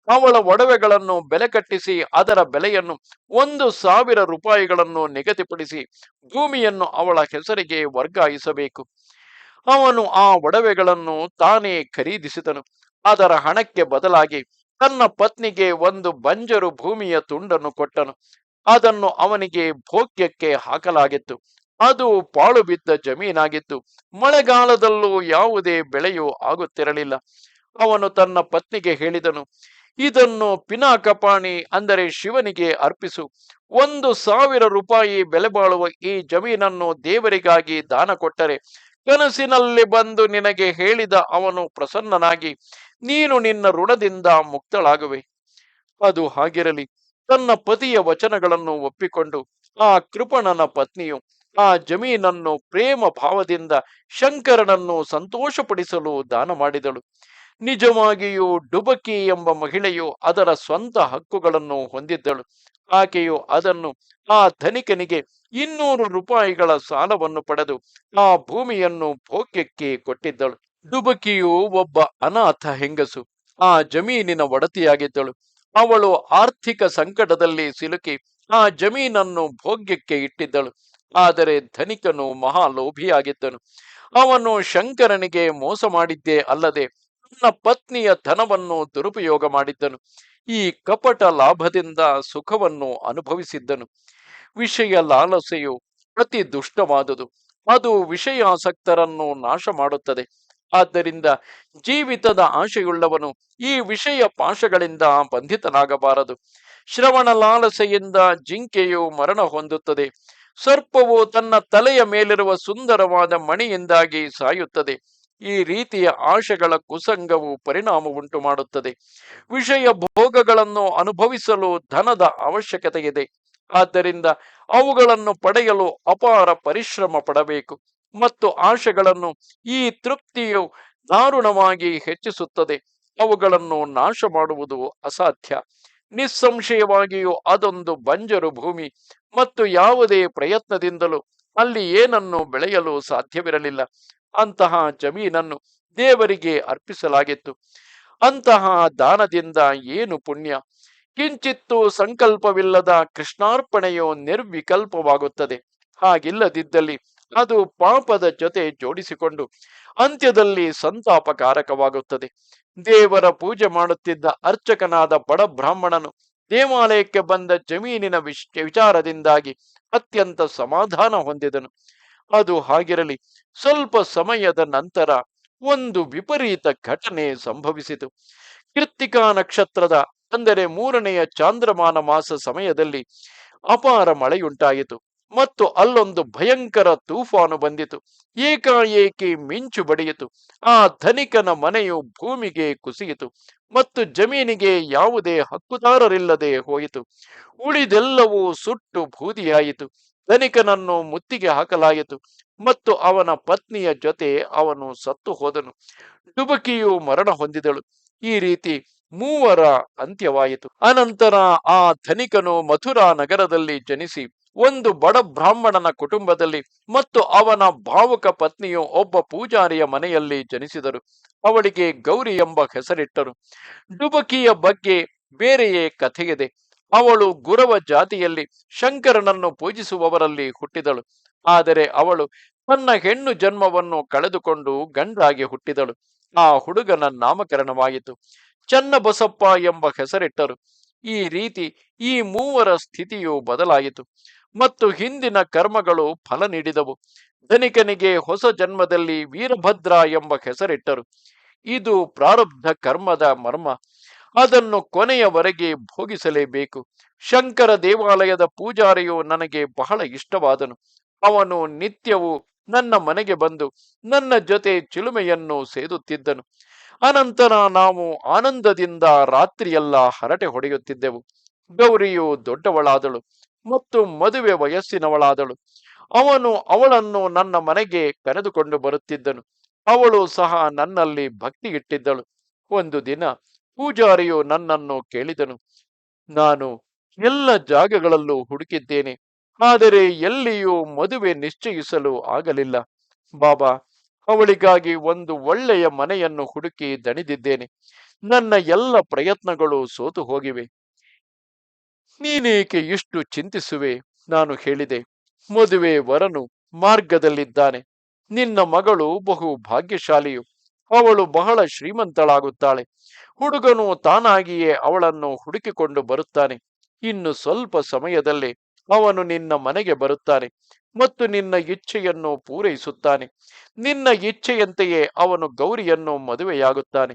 ಅವಳ ಒಡವೆಗಳನ್ನು ಬೆಲೆ ಕಟ್ಟಿಸಿ ಅದರ ಬೆಲೆಯನ್ನು 1,000 ರೂಪಾಯಿಗಳನ್ನು ನಿಗದಿಪಡಿಸಿ ಭೂಮಿಯನ್ನು ಅವಳ ಹೆಸರಿಗೆ ವರ್ಗಾಯಿಸಬೇಕು. ಅವನು ಆ ಒಡವೆಗಳನ್ನು ತಾನೇ ಖರೀದಿಸಿದನು. ಅದರ ಹಣಕ್ಕೆ ಬದಲಾಗಿ ತನ್ನ ಪತ್ನಿಗೆ ಒಂದು ಬಂಜರು ಭೂಮಿಯ ತುಂಡನ್ನು ಕೊಟ್ಟನು. ಅದನ್ನು ಅವನಿಗೆ ಭೋಗ್ಯಕ್ಕೆ ಹಾಕಲಾಗಿತ್ತು. ಅದು ಪಾಳು ಬಿದ್ದ ಜಮೀನಾಗಿತ್ತು. ಮಳೆಗಾಲದಲ್ಲೂ ಯಾವುದೇ ಬೆಳೆಯೂ ಆಗುತ್ತಿರಲಿಲ್ಲ. ಅವನು ತನ್ನ ಪತ್ನಿಗೆ ಹೇಳಿದನು, ಇದನ್ನು ಪಿನಾಕಪಾಣಿ ಅಂದರೆ ಶಿವನಿಗೆ ಅರ್ಪಿಸು. 1,000 ರೂಪಾಯಿ ಬೆಲೆ ಬಾಳುವ ಈ ಜಮೀನನ್ನು ದೇವರಿಗಾಗಿ ದಾನ ಕೊಟ್ಟರೆ ಕನಸಿನಲ್ಲಿ ಬಂದು ನಿನಗೆ ಹೇಳಿದ ಅವನು ಪ್ರಸನ್ನನಾಗಿ ನೀನು ನಿನ್ನ ಋಣದಿಂದ ಮುಕ್ತಳಾಗುವೆ. ಅದು ಹಾಗಿರಲಿ. ತನ್ನ ಪತಿಯ ವಚನಗಳನ್ನು ಒಪ್ಪಿಕೊಂಡು ಆ ಕೃಪಣನ ಪತ್ನಿಯು ಆ ಜಮೀನನ್ನು ಪ್ರೇಮ ಭಾವದಿಂದ ಶಂಕರನನ್ನು ಸಂತೋಷಪಡಿಸಲು ದಾನ ಮಾಡಿದಳು. ನಿಜವಾಗಿಯೂ ಡುಬಕಿ ಎಂಬ ಮಹಿಳೆಯು ಅದರ ಸ್ವಂತ ಹಕ್ಕುಗಳನ್ನು ಹೊಂದಿದ್ದಳು. ಆಕೆಯು ಅದನ್ನು ಆ ಧನಿಕನಿಗೆ 200 ರೂಪಾಯಿಗಳ ಸಾಲವನ್ನು ಪಡೆದು ಆ ಭೂಮಿಯನ್ನು ಭೋಗ್ಯಕ್ಕೆ ಕೊಟ್ಟಿದ್ದಳು. ಡುಬಕಿಯು ಒಬ್ಬ ಅನಾಥ ಹೆಂಗಸು. ಆ ಜಮೀನಿನ ಒಡತಿಯಾಗಿದ್ದಳು. ಅವಳು ಆರ್ಥಿಕ ಸಂಕಟದಲ್ಲಿ ಸಿಲುಕಿ ಆ ಜಮೀನನ್ನು ಭೋಗ್ಯಕ್ಕೆ ಇಟ್ಟಿದ್ದಳು. ಆದರೆ ಧನಿಕನು ಮಹಾಲೋಭಿಯಾಗಿದ್ದನು. ಅವನು ಶಂಕರನಿಗೆ ಮೋಸ ಮಾಡಿದ್ದೇ ಅಲ್ಲದೆ ತನ್ನ ಪತ್ನಿಯ ಧನವನ್ನು ದುರುಪಯೋಗ ಮಾಡಿದ್ದನು. ಈ ಕಪಟ ಲಾಭದಿಂದ ಸುಖವನ್ನು ಅನುಭವಿಸಿದ್ದನು. ವಿಷಯ ಲಾಲಸೆಯು ಅತಿ ದುಷ್ಟವಾದುದು. ಅದು ವಿಷಯಾಸಕ್ತರನ್ನು ನಾಶ ಮಾಡುತ್ತದೆ. ಆದ್ದರಿಂದ ಜೀವಿತದ ಆಶೆಯುಳ್ಳವನು ಈ ವಿಷಯ ಪಾಶಗಳಿಂದ ಬಂಧಿತನಾಗಬಾರದು. ಶ್ರವಣ ಲಾಲಸೆಯಿಂದ ಜಿಂಕೆಯು ಮರಣ ಹೊಂದುತ್ತದೆ. ಸರ್ಪವು ತನ್ನ ತಲೆಯ ಮೇಲಿರುವ ಸುಂದರವಾದ ಮಣಿಯಿಂದಾಗಿ ಸಾಯುತ್ತದೆ. ಈ ರೀತಿಯ ಆಶೆಗಳ ಕುಸಂಗವು ಪರಿಣಾಮ ಉಂಟು ಮಾಡುತ್ತದೆ. ವಿಷಯ ಭೋಗಗಳನ್ನು ಅನುಭವಿಸಲು ಧನದ ಅವಶ್ಯಕತೆ ಇದೆ. ಆದ್ದರಿಂದ ಅವುಗಳನ್ನು ಪಡೆಯಲು ಅಪಾರ ಪರಿಶ್ರಮ ಪಡಬೇಕು. ಮತ್ತು ಆಶೆಗಳನ್ನು ಈ ತೃಪ್ತಿಯು ದಾರುಣವಾಗಿ ಹೆಚ್ಚಿಸುತ್ತದೆ. ಅವುಗಳನ್ನು ನಾಶ ಮಾಡುವುದು ಅಸಾಧ್ಯ. ನಿಸ್ಸಂಶಯವಾಗಿಯೂ ಅದೊಂದು ಬಂಜರು ಭೂಮಿ ಮತ್ತು ಯಾವುದೇ ಪ್ರಯತ್ನದಿಂದಲೂ ಅಲ್ಲಿ ಏನನ್ನು ಬೆಳೆಯಲು ಸಾಧ್ಯವಿರಲಿಲ್ಲ. ಅಂತಹ ಜಮೀನನ್ನು ದೇವರಿಗೆ ಅರ್ಪಿಸಲಾಗಿತ್ತು. ಅಂತಹ ದಾನದಿಂದ ಏನು ಪುಣ್ಯ! ಕಿಂಚಿತ್ತು ಸಂಕಲ್ಪವಿಲ್ಲದ ಕೃಷ್ಣಾರ್ಪಣೆಯು ನಿರ್ವಿಕಲ್ಪವಾಗುತ್ತದೆ. ಹಾಗಿಲ್ಲದಿದ್ದಲ್ಲಿ ಅದು ಪಾಪದ ಜೊತೆ ಜೋಡಿಸಿಕೊಂಡು ಅಂತ್ಯದಲ್ಲಿ ಸಂತಾಪಕಾರಕವಾಗುತ್ತದೆ. ದೇವರ ಪೂಜೆ ಮಾಡುತ್ತಿದ್ದ ಅರ್ಚಕನಾದ ಬಡ ಬ್ರಾಹ್ಮಣನು ದೇವಾಲಯಕ್ಕೆ ಬಂದ ಜಮೀನಿನ ವಿಚಾರದಿಂದಾಗಿ ಅತ್ಯಂತ ಸಮಾಧಾನ ಹೊಂದಿದನು. ಅದು ಹಾಗಿರಲಿ. ಸ್ವಲ್ಪ ಸಮಯದ ನಂತರ ಒಂದು ವಿಪರೀತ ಘಟನೆ ಸಂಭವಿಸಿತು. ಕೃತ್ತಿಕಾ ನಕ್ಷತ್ರದ ಅಂದರೆ 3ನೆಯ ಚಾಂದ್ರಮಾನ ಮಾಸ ಸಮಯದಲ್ಲಿ ಅಪಾರ ಮಳೆಯುಂಟಾಯಿತು ಮತ್ತು ಅಲ್ಲೊಂದು ಭಯಂಕರ ತೂಫಾನು ಬಂದಿತು. ಏಕಾಏಕಿ ಮಿಂಚು ಬಡಿಯಿತು. ಆ ಧನಿಕನ ಮನೆಯು ಭೂಮಿಗೆ ಕುಸಿಯಿತು ಮತ್ತು ಜಮೀನಿಗೆ ಯಾವುದೇ ಹಕ್ಕುದಾರರಿಲ್ಲದೆ ಹೋಯಿತು. ಉಳಿದೆಲ್ಲವೂ ಸುಟ್ಟು ಬೂದಿಯಾಯಿತು. ಧನಿಕನನ್ನು ಮುತ್ತಿಗೆ ಹಾಕಲಾಯಿತು ಮತ್ತು ಅವನ ಪತ್ನಿಯ ಜೊತೆ ಅವನು ಸತ್ತು ಹೋದನು. ಡುಬಕಿಯು ಮರಣ ಹೊಂದಿದಳು. ಈ ರೀತಿ 3ರ ಅಂತ್ಯವಾಯಿತು. ಅನಂತರ ಆ ಧನಿಕನು ಮಥುರಾ ನಗರದಲ್ಲಿ ಜನಿಸಿ ಒಂದು ಬಡ ಬ್ರಾಹ್ಮಣನ ಕುಟುಂಬದಲ್ಲಿ ಮತ್ತು ಅವನ ಭಾವುಕ ಪತ್ನಿಯು ಒಬ್ಬ ಪೂಜಾರಿಯ ಮನೆಯಲ್ಲಿ ಜನಿಸಿದರು. ಅವಳಿಗೆ ಗೌರಿ ಎಂಬ ಹೆಸರಿಟ್ಟರು. ಡುಬಕಿಯ ಬಗ್ಗೆ ಬೇರೆಯೇ ಕಥೆಯಿದೆ. ಅವಳು ಗುರವ ಜಾತಿಯಲ್ಲಿ ಶಂಕರನನ್ನು ಪೂಜಿಸುವವರಲ್ಲಿ ಹುಟ್ಟಿದಳು. ಆದರೆ ಅವಳು ತನ್ನ ಹೆಣ್ಣು ಜನ್ಮವನ್ನು ಕಳೆದುಕೊಂಡು ಗಂಡಾಗಿ ಹುಟ್ಟಿದಳು. ಆ ಹುಡುಗನ ನಾಮಕರಣವಾಯಿತು. ಚನ್ನಬಸಪ್ಪ ಎಂಬ ಹೆಸರಿಟ್ಟರು. ಈ ರೀತಿ ಈ 3ರ ಸ್ಥಿತಿಯು ಬದಲಾಯಿತು ಮತ್ತು ಹಿಂದಿನ ಕರ್ಮಗಳು ಫಲ ನೀಡಿದವು. ಧನಿಕನಿಗೆ ಹೊಸ ಜನ್ಮದಲ್ಲಿ ವೀರಭದ್ರ ಎಂಬ ಹೆಸರಿಟ್ಟರು. ಇದು ಪ್ರಾರಬ್ಧ ಕರ್ಮದ ಮರ್ಮ. ಅದನ್ನು ಕೊನೆಯವರೆಗೆ ಭೋಗಿಸಲೇಬೇಕು. ಶಂಕರ ದೇವಾಲಯದ ಪೂಜಾರಿಯು ನನಗೆ ಬಹಳ ಇಷ್ಟವಾದನು. ಅವನು ನಿತ್ಯವೂ ನನ್ನ ಮನೆಗೆ ಬಂದು ನನ್ನ ಜೊತೆ ಚಿಲುಮೆಯನ್ನು ಸೇದುತ್ತಿದ್ದನು. ಅನಂತರ ನಾವು ಆನಂದದಿಂದ ರಾತ್ರಿಯೆಲ್ಲ ಹರಟೆ ಹೊಡೆಯುತ್ತಿದ್ದೆವು. ಗೌರಿಯು ದೊಡ್ಡವಳಾದಳು ಮತ್ತು ಮದುವೆ ವಯಸ್ಸಿನವಳಾದಳು. ಅವನು ಅವಳನ್ನು ನನ್ನ ಮನೆಗೆ ಕರೆದುಕೊಂಡು ಬರುತ್ತಿದ್ದನು. ಅವಳು ಸಹ ನನ್ನಲ್ಲಿ ಭಕ್ತಿ ಇಟ್ಟಿದ್ದಳು. ಒಂದು ದಿನ ಪೂಜಾರಿಯು ನನ್ನನ್ನು ಕೇಳಿದನು. ನಾನು ಎಲ್ಲ ಜಾಗಗಳಲ್ಲೂ ಹುಡುಕಿದ್ದೇನೆ, ಆದರೆ ಎಲ್ಲಿಯೂ ಮದುವೆ ನಿಶ್ಚಯಿಸಲು ಆಗಲಿಲ್ಲ. ಬಾಬಾ, ಅವಳಿಗಾಗಿ ಒಂದು ಒಳ್ಳೆಯ ಮನೆಯನ್ನು ಹುಡುಕಿ ದಣಿದಿದ್ದೇನೆ. ನನ್ನ ಎಲ್ಲ ಪ್ರಯತ್ನಗಳು ಸೋತು ಹೋಗಿವೆ. ನೀನೇಕೆ ಇಷ್ಟು ಚಿಂತಿಸುವೆ? ನಾನು ಹೇಳಿದೆ. ಮದುವೆ ವರನು ಮಾರ್ಗದಲ್ಲಿದ್ದಾನೆ. ನಿನ್ನ ಮಗಳು ಬಹು ಭಾಗ್ಯಶಾಲಿಯು. ಅವಳು ಬಹಳ ಶ್ರೀಮಂತಳಾಗುತ್ತಾಳೆ. ಹುಡುಗನು ತಾನಾಗಿಯೇ ಅವಳನ್ನು ಹುಡುಕಿಕೊಂಡು ಬರುತ್ತಾನೆ. ಇನ್ನು ಸ್ವಲ್ಪ ಸಮಯದಲ್ಲಿ ಅವನು ನಿನ್ನ ಮನೆಗೆ ಬರುತ್ತಾನೆ ಮತ್ತು ನಿನ್ನ ಇಚ್ಛೆಯನ್ನು ಪೂರೈಸುತ್ತಾನೆ. ನಿನ್ನ ಇಚ್ಛೆಯಂತೆಯೇ ಅವನು ಗೌರಿಯನ್ನು ಮದುವೆಯಾಗುತ್ತಾನೆ.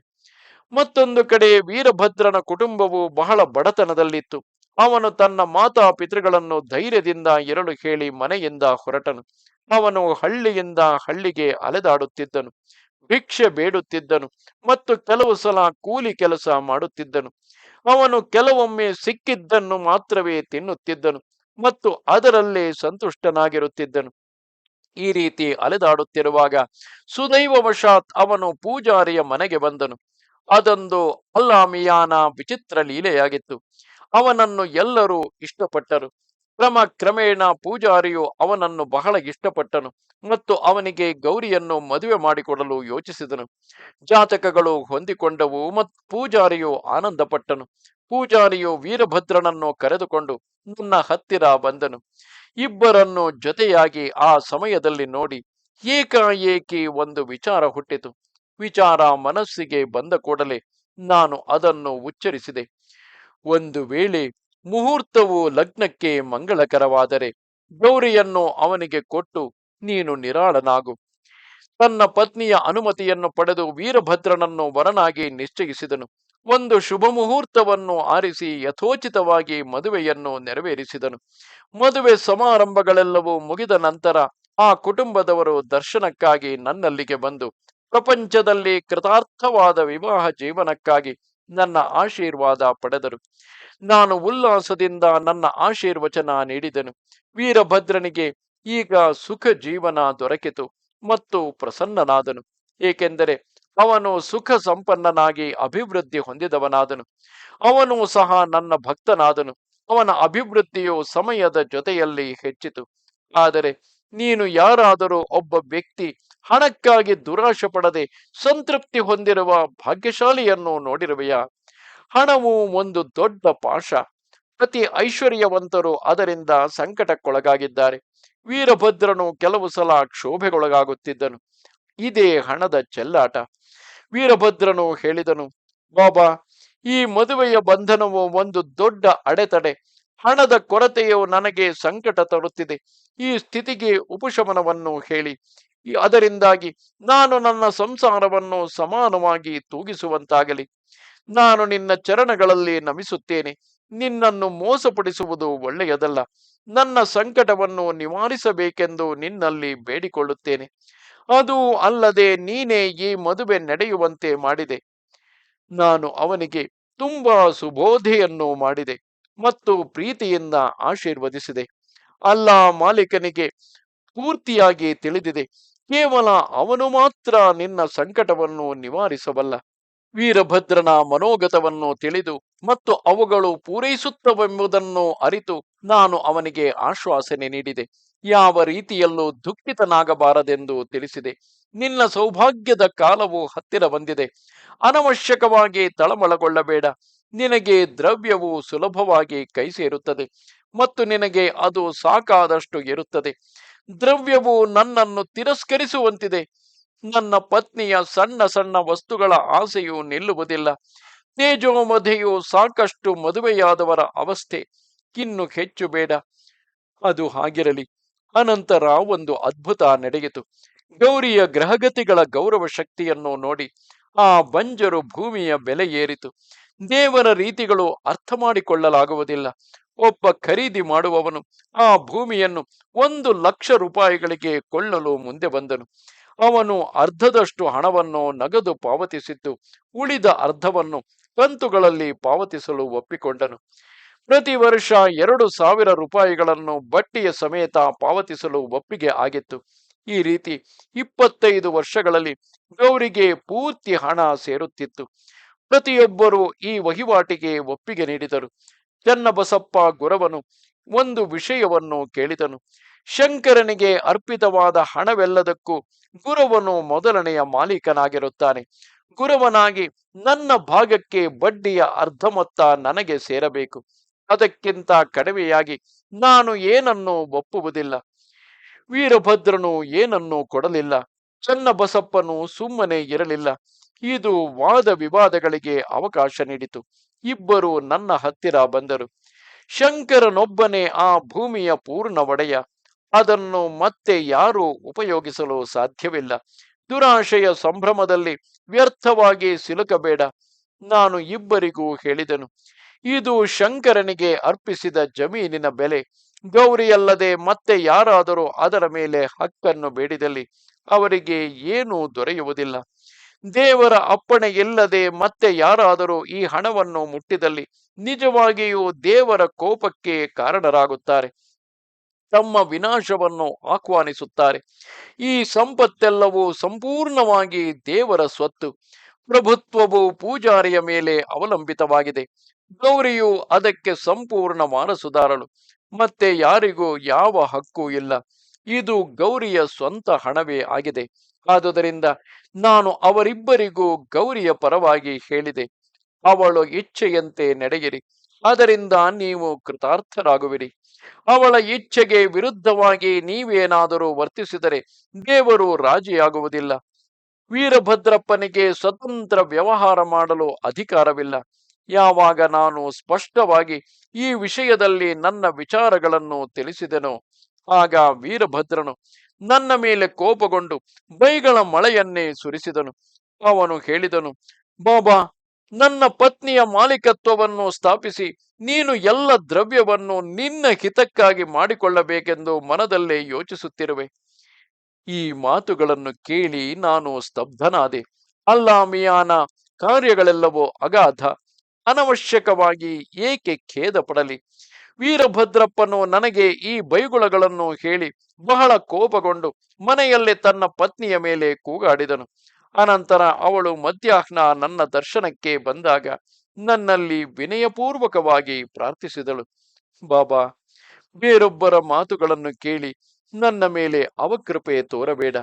ಮತ್ತೊಂದು ಕಡೆ ವೀರಭದ್ರನ ಕುಟುಂಬವು ಬಹಳ ಬಡತನದಲ್ಲಿತ್ತು. ಅವನು ತನ್ನ ಮಾತಾಪಿತೃಗಳನ್ನು ಧೈರ್ಯದಿಂದ ಇರಲು ಹೇಳಿ ಮನೆಯಿಂದ ಹೊರಟನು. ಅವನು ಹಳ್ಳಿಯಿಂದ ಹಳ್ಳಿಗೆ ಅಲೆದಾಡುತ್ತಿದ್ದನು, ಭಿಕ್ಷೆ ಬೇಡುತ್ತಿದ್ದನು ಮತ್ತು ಕೆಲವು ಸಲ ಕೂಲಿ ಕೆಲಸ ಮಾಡುತ್ತಿದ್ದನು. ಅವನು ಕೆಲವೊಮ್ಮೆ ಸಿಕ್ಕಿದ್ದನ್ನು ಮಾತ್ರವೇ ತಿನ್ನುತ್ತಿದ್ದನು ಮತ್ತು ಅದರಲ್ಲೇ ಸಂತುಷ್ಟನಾಗಿರುತ್ತಿದ್ದನು. ಈ ರೀತಿ ಅಲೆದಾಡುತ್ತಿರುವಾಗ ಸುದೈವವಶಾತ್ ಅವನು ಪೂಜಾರಿಯ ಮನೆಗೆ ಬಂದನು. ಅದೊಂದು ಅಲ್ಲಾಮಿಯಾನ ವಿಚಿತ್ರ ಲೀಲೆಯಾಗಿತ್ತು. ಅವನನ್ನು ಎಲ್ಲರೂ ಇಷ್ಟಪಟ್ಟರು. ಕ್ರಮೇಣ ಪೂಜಾರಿಯು ಅವನನ್ನು ಬಹಳ ಇಷ್ಟಪಟ್ಟನು ಮತ್ತು ಅವನಿಗೆ ಗೌರಿಯನ್ನು ಮದುವೆ ಮಾಡಿಕೊಡಲು ಯೋಚಿಸಿದನು. ಜಾತಕಗಳು ಹೊಂದಿಕೊಂಡವು ಮತ್ತು ಪೂಜಾರಿಯು ಆನಂದಪಟ್ಟನು. ಪೂಜಾರಿಯು ವೀರಭದ್ರನನ್ನು ಕರೆದುಕೊಂಡು ನನ್ನ ಹತ್ತಿರ ಬಂದನು. ಇಬ್ಬರನ್ನು ಜೊತೆಯಾಗಿ ಆ ಸಮಯದಲ್ಲಿ ನೋಡಿ ಏಕಾಏಕಿ ಒಂದು ವಿಚಾರ ಹುಟ್ಟಿತು. ವಿಚಾರ ಮನಸ್ಸಿಗೆ ಬಂದ ಕೂಡಲೇ ನಾನು ಅದನ್ನು ಉಚ್ಚರಿಸಿದೆ. ಒಂದು ವೇಳೆ ಮುಹೂರ್ತವು ಲಗ್ನಕ್ಕೆ ಮಂಗಳಕರವಾದರೆ ಗೌರಿಯನ್ನು ಅವನಿಗೆ ಕೊಟ್ಟು ನೀನು ನಿರಾಳನಾಗು. ತನ್ನ ಪತ್ನಿಯ ಅನುಮತಿಯನ್ನು ಪಡೆದು ವೀರಭದ್ರನನ್ನು ವರನಾಗಿ ನಿಶ್ಚಯಿಸಿದನು. ಒಂದು ಶುಭ ಮುಹೂರ್ತವನ್ನು ಆರಿಸಿ ಯಥೋಚಿತವಾಗಿ ಮದುವೆಯನ್ನು ನೆರವೇರಿಸಿದನು. ಮದುವೆ ಸಮಾರಂಭಗಳೆಲ್ಲವೂ ಮುಗಿದ ನಂತರ ಆ ಕುಟುಂಬದವರು ದರ್ಶನಕ್ಕಾಗಿ ನನ್ನಲ್ಲಿಗೆ ಬಂದು ಪ್ರಪಂಚದಲ್ಲಿ ಕೃತಾರ್ಥವಾದ ವಿವಾಹ ಜೀವನಕ್ಕಾಗಿ ನನ್ನ ಆಶೀರ್ವಾದ ಪಡೆದರು. ನಾನು ಉಲ್ಲಾಸದಿಂದ ನನ್ನ ಆಶೀರ್ವಚನ ನೀಡಿದೆನು. ವೀರಭದ್ರನಿಗೆ ಈಗ ಸುಖ ಜೀವನ ದೊರಕಿತು ಮತ್ತು ಪ್ರಸನ್ನನಾದನು, ಏಕೆಂದರೆ ಅವನು ಸುಖ ಸಂಪನ್ನನಾಗಿ ಅಭಿವೃದ್ಧಿ ಹೊಂದಿದವನಾದನು. ಅವನು ಸಹ ನನ್ನ ಭಕ್ತನಾದನು. ಅವನ ಅಭಿವೃದ್ಧಿಯು ಸಮಯದ ಜೊತೆಯಲ್ಲಿ ಹೆಚ್ಚಿತು. ಆದರೆ ನೀನು ಯಾರಾದರೂ ಒಬ್ಬ ವ್ಯಕ್ತಿ ಹಣಕ್ಕಾಗಿ ದುರಾಶೆ ಪಡದೆ ಸಂತೃಪ್ತಿ ಹೊಂದಿರುವ ಭಾಗ್ಯಶಾಲಿಯನ್ನು ನೋಡಿರುವೆಯಾ? ಹಣವು ಒಂದು ದೊಡ್ಡ ಪಾಶ. ಅತಿ ಐಶ್ವರ್ಯವಂತರು ಅದರಿಂದ ಸಂಕಟಕ್ಕೊಳಗಾಗಿದ್ದಾರೆ. ವೀರಭದ್ರನು ಕೆಲವು ಸಲ ಕ್ಷೋಭೆಗೊಳಗಾಗುತ್ತಿದ್ದನು. ಇದೇ ಹಣದ ಚೆಲ್ಲಾಟ. ವೀರಭದ್ರನು ಹೇಳಿದನು, ಬಾಬಾ, ಈ ಮದುವೆಯ ಬಂಧನವು ಒಂದು ದೊಡ್ಡ ಅಡೆತಡೆ. ಹಣದ ಕೊರತೆಯು ನನಗೆ ಸಂಕಟ ತರುತ್ತಿದೆ. ಈ ಸ್ಥಿತಿಗೆ ಉಪಶಮನವನ್ನು ಹೇಳಿ. ಅದರಿಂದಾಗಿ ನಾನು ನನ್ನ ಸಂಸಾರವನ್ನು ಸಮಾನವಾಗಿ ತೂಗಿಸುವಂತಾಗಲಿ. ನಾನು ನಿನ್ನ ಚರಣಗಳಲ್ಲಿ ನಮಿಸುತ್ತೇನೆ. ನಿನ್ನನ್ನು ಮೋಸಪಡಿಸುವುದು ಒಳ್ಳೆಯದಲ್ಲ. ನನ್ನ ಸಂಕಟವನ್ನು ನಿವಾರಿಸಬೇಕೆಂದು ನಿನ್ನಲ್ಲಿ ಬೇಡಿಕೊಳ್ಳುತ್ತೇನೆ. ಅದೂ ಅಲ್ಲದೆ ನೀನೇ ಈ ಮದುವೆ ನಡೆಯುವಂತೆ ಮಾಡಿದೆ. ನಾನು ಅವನಿಗೆ ತುಂಬಾ ಸುಬೋಧೆಯನ್ನು ಮಾಡಿದೆ ಮತ್ತು ಪ್ರೀತಿಯಿಂದ ಆಶೀರ್ವದಿಸಿದೆ. ಅಲ್ಲಾ ಮಾಲೀಕನಿಗೆ ಪೂರ್ತಿಯಾಗಿ ತಿಳಿದಿದೆ, ಕೇವಲ ಅವನು ಮಾತ್ರ ನಿನ್ನ ಸಂಕಟವನ್ನು ನಿವಾರಿಸಬಲ್ಲ. ವೀರಭದ್ರನ ಮನೋಗತವನ್ನು ತಿಳಿದು ಮತ್ತು ಅವುಗಳು ಪೂರೈಸುತ್ತವೆಂಬುದನ್ನು ಅರಿತು ನಾನು ಅವನಿಗೆ ಆಶ್ವಾಸನೆ ನೀಡಿದೆ. ಯಾವ ರೀತಿಯಲ್ಲೂ ದುಃಖಿತನಾಗಬಾರದೆಂದು ತಿಳಿಸಿದೆ. ನಿನ್ನ ಸೌಭಾಗ್ಯದ ಕಾಲವು ಹತ್ತಿರ ಬಂದಿದೆ. ಅನವಶ್ಯಕವಾಗಿ ತಳಮಳಗೊಳ್ಳಬೇಡ. ನಿನಗೆ ದ್ರವ್ಯವು ಸುಲಭವಾಗಿ ಕೈ ಸೇರುತ್ತದೆ ಮತ್ತು ನಿನಗೆ ಅದು ಸಾಕಾದಷ್ಟು ಇರುತ್ತದೆ. ದ್ರವ್ಯವು ನನ್ನನ್ನು ತಿರಸ್ಕರಿಸುವಂತಿದೆ. ನನ್ನ ಪತ್ನಿಯ ಸಣ್ಣ ಸಣ್ಣ ವಸ್ತುಗಳ ಆಸೆಯು ನಿಲ್ಲುವುದಿಲ್ಲ. ತೇಜೋಮಧೆಯು ಸಾಕಷ್ಟು ಮದುವೆಯಾದವರ ಅವಸ್ಥೆ, ಇನ್ನು ಹೆಚ್ಚು ಬೇಡ. ಅದು ಹಾಗಿರಲಿ. ಅನಂತರ ಒಂದು ಅದ್ಭುತ ನಡೆಯಿತು. ಗೌರಿಯ ಗ್ರಹಗತಿಗಳ ಗೌರವ ಶಕ್ತಿಯನ್ನು ನೋಡಿ ಆ ಬಂಜರು ಭೂಮಿಯ ಬೆಲೆ ಏರಿತು. ದೇವರ ರೀತಿಗಳು ಅರ್ಥ ಮಾಡಿಕೊಳ್ಳಲಾಗುವುದಿಲ್ಲ. ಒಬ್ಬ ಖರೀದಿ ಮಾಡುವವನು ಆ ಭೂಮಿಯನ್ನು 1,00,000 ರೂಪಾಯಿಗಳಿಗೆ ಕೊಳ್ಳಲು ಮುಂದೆ ಬಂದನು. ಅವನು ಅರ್ಧದಷ್ಟು ಹಣವನ್ನು ನಗದು ಪಾವತಿಸಿದ್ದು, ಉಳಿದ ಅರ್ಧವನ್ನು ಕಂತುಗಳಲ್ಲಿ ಪಾವತಿಸಲು ಒಪ್ಪಿಕೊಂಡನು. ಪ್ರತಿ ವರ್ಷ 2,000 ರೂಪಾಯಿಗಳನ್ನು ಬಡ್ಡಿಯ ಸಮೇತ ಪಾವತಿಸಲು ಒಪ್ಪಿಗೆ ಆಗಿತ್ತು. ಈ ರೀತಿ 25 ವರ್ಷಗಳಲ್ಲಿ ಗೌರಿಗೆ ಪೂರ್ತಿ ಹಣ ಸೇರುತ್ತಿತ್ತು. ಪ್ರತಿಯೊಬ್ಬರೂ ಈ ವಹಿವಾಟಿಗೆ ಒಪ್ಪಿಗೆ ನೀಡಿದರು. ಚನ್ನಬಸಪ್ಪ ಗುರವನು ಒಂದು ವಿಷಯವನ್ನು ಕೇಳಿದನು. ಶಂಕರನಿಗೆ ಅರ್ಪಿತವಾದ ಹಣವೆಲ್ಲದಕ್ಕೂ ಗುರವನು ಮೊದಲನೆಯ ಮಾಲೀಕನಾಗಿರುತ್ತಾನೆ. ಗುರವನಾಗಿ ನನ್ನ ಭಾಗಕ್ಕೆ ಬಡ್ಡಿಯ ಅರ್ಧ ಮೊತ್ತ ನನಗೆ ಸೇರಬೇಕು. ಅದಕ್ಕಿಂತ ಕಡಿಮೆಯಾಗಿ ನಾನು ಏನನ್ನೂ ಒಪ್ಪುವುದಿಲ್ಲ. ವೀರಭದ್ರನು ಏನನ್ನೂ ಕೊಡಲಿಲ್ಲ. ಚನ್ನಬಸಪ್ಪನು ಸುಮ್ಮನೆ ಇರಲಿಲ್ಲ. ಇದು ವಾದ ವಿವಾದಗಳಿಗೆ ಅವಕಾಶ ನೀಡಿತು. ಇಬ್ಬರು ನನ್ನ ಹತ್ತಿರ ಬಂದರು. ಶಂಕರನೊಬ್ಬನೇ ಆ ಭೂಮಿಯ ಪೂರ್ಣ ಒಡೆಯ. ಅದನ್ನು ಮತ್ತೆ ಯಾರೂ ಉಪಯೋಗಿಸಲು ಸಾಧ್ಯವಿಲ್ಲ. ದುರಾಶೆಯ ಸಂಭ್ರಮದಲ್ಲಿ ವ್ಯರ್ಥವಾಗಿ ಸಿಲುಕಬೇಡ. ನಾನು ಇಬ್ಬರಿಗೂ ಹೇಳಿದೆನು, ಇದು ಶಂಕರನಿಗೆ ಅರ್ಪಿಸಿದ ಜಮೀನಿನ ಬೆಲೆ. ಗೌರಿಯಲ್ಲದೆ ಮತ್ತೆ ಯಾರಾದರೂ ಅದರ ಮೇಲೆ ಹಕ್ಕನ್ನು ಬೇಡಿದಲ್ಲಿ ಅವರಿಗೆ ಏನೂ ದೊರೆಯುವುದಿಲ್ಲ. ದೇವರ ಅಪ್ಪಣೆ ಇಲ್ಲದೆ ಮತ್ತೆ ಯಾರಾದರೂ ಈ ಹಣವನ್ನು ಮುಟ್ಟಿದಲ್ಲಿ ನಿಜವಾಗಿಯೂ ದೇವರ ಕೋಪಕ್ಕೆ ಕಾರಣರಾಗುತ್ತಾರೆ, ತಮ್ಮ ವಿನಾಶವನ್ನು ಆಹ್ವಾನಿಸುತ್ತಾರೆ. ಈ ಸಂಪತ್ತೆಲ್ಲವೂ ಸಂಪೂರ್ಣವಾಗಿ ದೇವರ ಸ್ವತ್ತು. ಪ್ರಭುತ್ವವು ಪೂಜಾರಿಯ ಮೇಲೆ ಅವಲಂಬಿತವಾಗಿದೆ. ಗೌರಿಯು ಅದಕ್ಕೆ ಸಂಪೂರ್ಣ ವಾರಸುದಾರಳು. ಮತ್ತೆ ಯಾರಿಗೂ ಯಾವ ಹಕ್ಕು ಇಲ್ಲ. ಇದು ಗೌರಿಯ ಸ್ವಂತ ಹಣವೇ ಆಗಿದೆ. ಆದುದರಿಂದ ನಾನು ಅವರಿಬ್ಬರಿಗೂ ಗೌರಿಯ ಪರವಾಗಿ ಹೇಳಿದೆ, ಅವಳ ಇಚ್ಛೆಯಂತೆ ನಡೆಯಿರಿ, ಅದರಿಂದ ನೀವು ಕೃತಾರ್ಥರಾಗುವಿರಿ. ಅವಳ ಇಚ್ಛೆಗೆ ವಿರುದ್ಧವಾಗಿ ನೀವೇನಾದರೂ ವರ್ತಿಸಿದರೆ ದೇವರು ರಾಜಿಯಾಗುವುದಿಲ್ಲ. ವೀರಭದ್ರಪ್ಪನಿಗೆ ಸ್ವತಂತ್ರ ವ್ಯವಹಾರ ಮಾಡಲು ಅಧಿಕಾರವಿಲ್ಲ. ಯಾವಾಗ ನಾನು ಸ್ಪಷ್ಟವಾಗಿ ಈ ವಿಷಯದಲ್ಲಿ ನನ್ನ ವಿಚಾರಗಳನ್ನು ತಿಳಿಸಿದೆನೋ ಆಗ ವೀರಭದ್ರನು ನನ್ನ ಮೇಲೆ ಕೋಪಗೊಂಡು ಬೈಗಳ ಮಳೆಯನ್ನೇ ಸುರಿಸಿದನು. ಅವನು ಹೇಳಿದನು, ಬಾಬಾ, ನನ್ನ ಪತ್ನಿಯ ಮಾಲೀಕತ್ವವನ್ನು ಸ್ಥಾಪಿಸಿ ನೀನು ಎಲ್ಲ ದ್ರವ್ಯವನ್ನು ನಿನ್ನ ಹಿತಕ್ಕಾಗಿ ಮಾಡಿಕೊಳ್ಳಬೇಕೆಂದು ಮನದಲ್ಲೇ ಯೋಚಿಸುತ್ತಿರುವೆ. ಈ ಮಾತುಗಳನ್ನು ಕೇಳಿ ನಾನು ಸ್ತಬ್ಧನಾದೆ. ಅಲ್ಲ ಮಿಯಾನ, ಕಾರ್ಯಗಳೆಲ್ಲವೋ ಅಗಾಧ. ಅನವಶ್ಯಕವಾಗಿ ಏಕೆ ಖೇದ ಪಡಲಿ? ವೀರಭದ್ರಪ್ಪನು ನನಗೆ ಈ ಬೈಗುಳಗಳನ್ನು ಹೇಳಿ ಬಹಳ ಕೋಪಗೊಂಡು ಮನೆಯಲ್ಲಿ ತನ್ನ ಪತ್ನಿಯ ಮೇಲೆ ಕೂಗಾಡಿದನು. ಅನಂತರ ಅವಳು ಮಧ್ಯಾಹ್ನ ನನ್ನ ದರ್ಶನಕ್ಕೆ ಬಂದಾಗ ನನ್ನಲ್ಲಿ ವಿನಯಪೂರ್ವಕವಾಗಿ ಪ್ರಾರ್ಥಿಸಿದಳು, ಬಾಬಾ, ಬೇರೊಬ್ಬರ ಮಾತುಗಳನ್ನು ಕೇಳಿ ನನ್ನ ಮೇಲೆ ಅವಕೃಪೆ ತೋರಬೇಡ.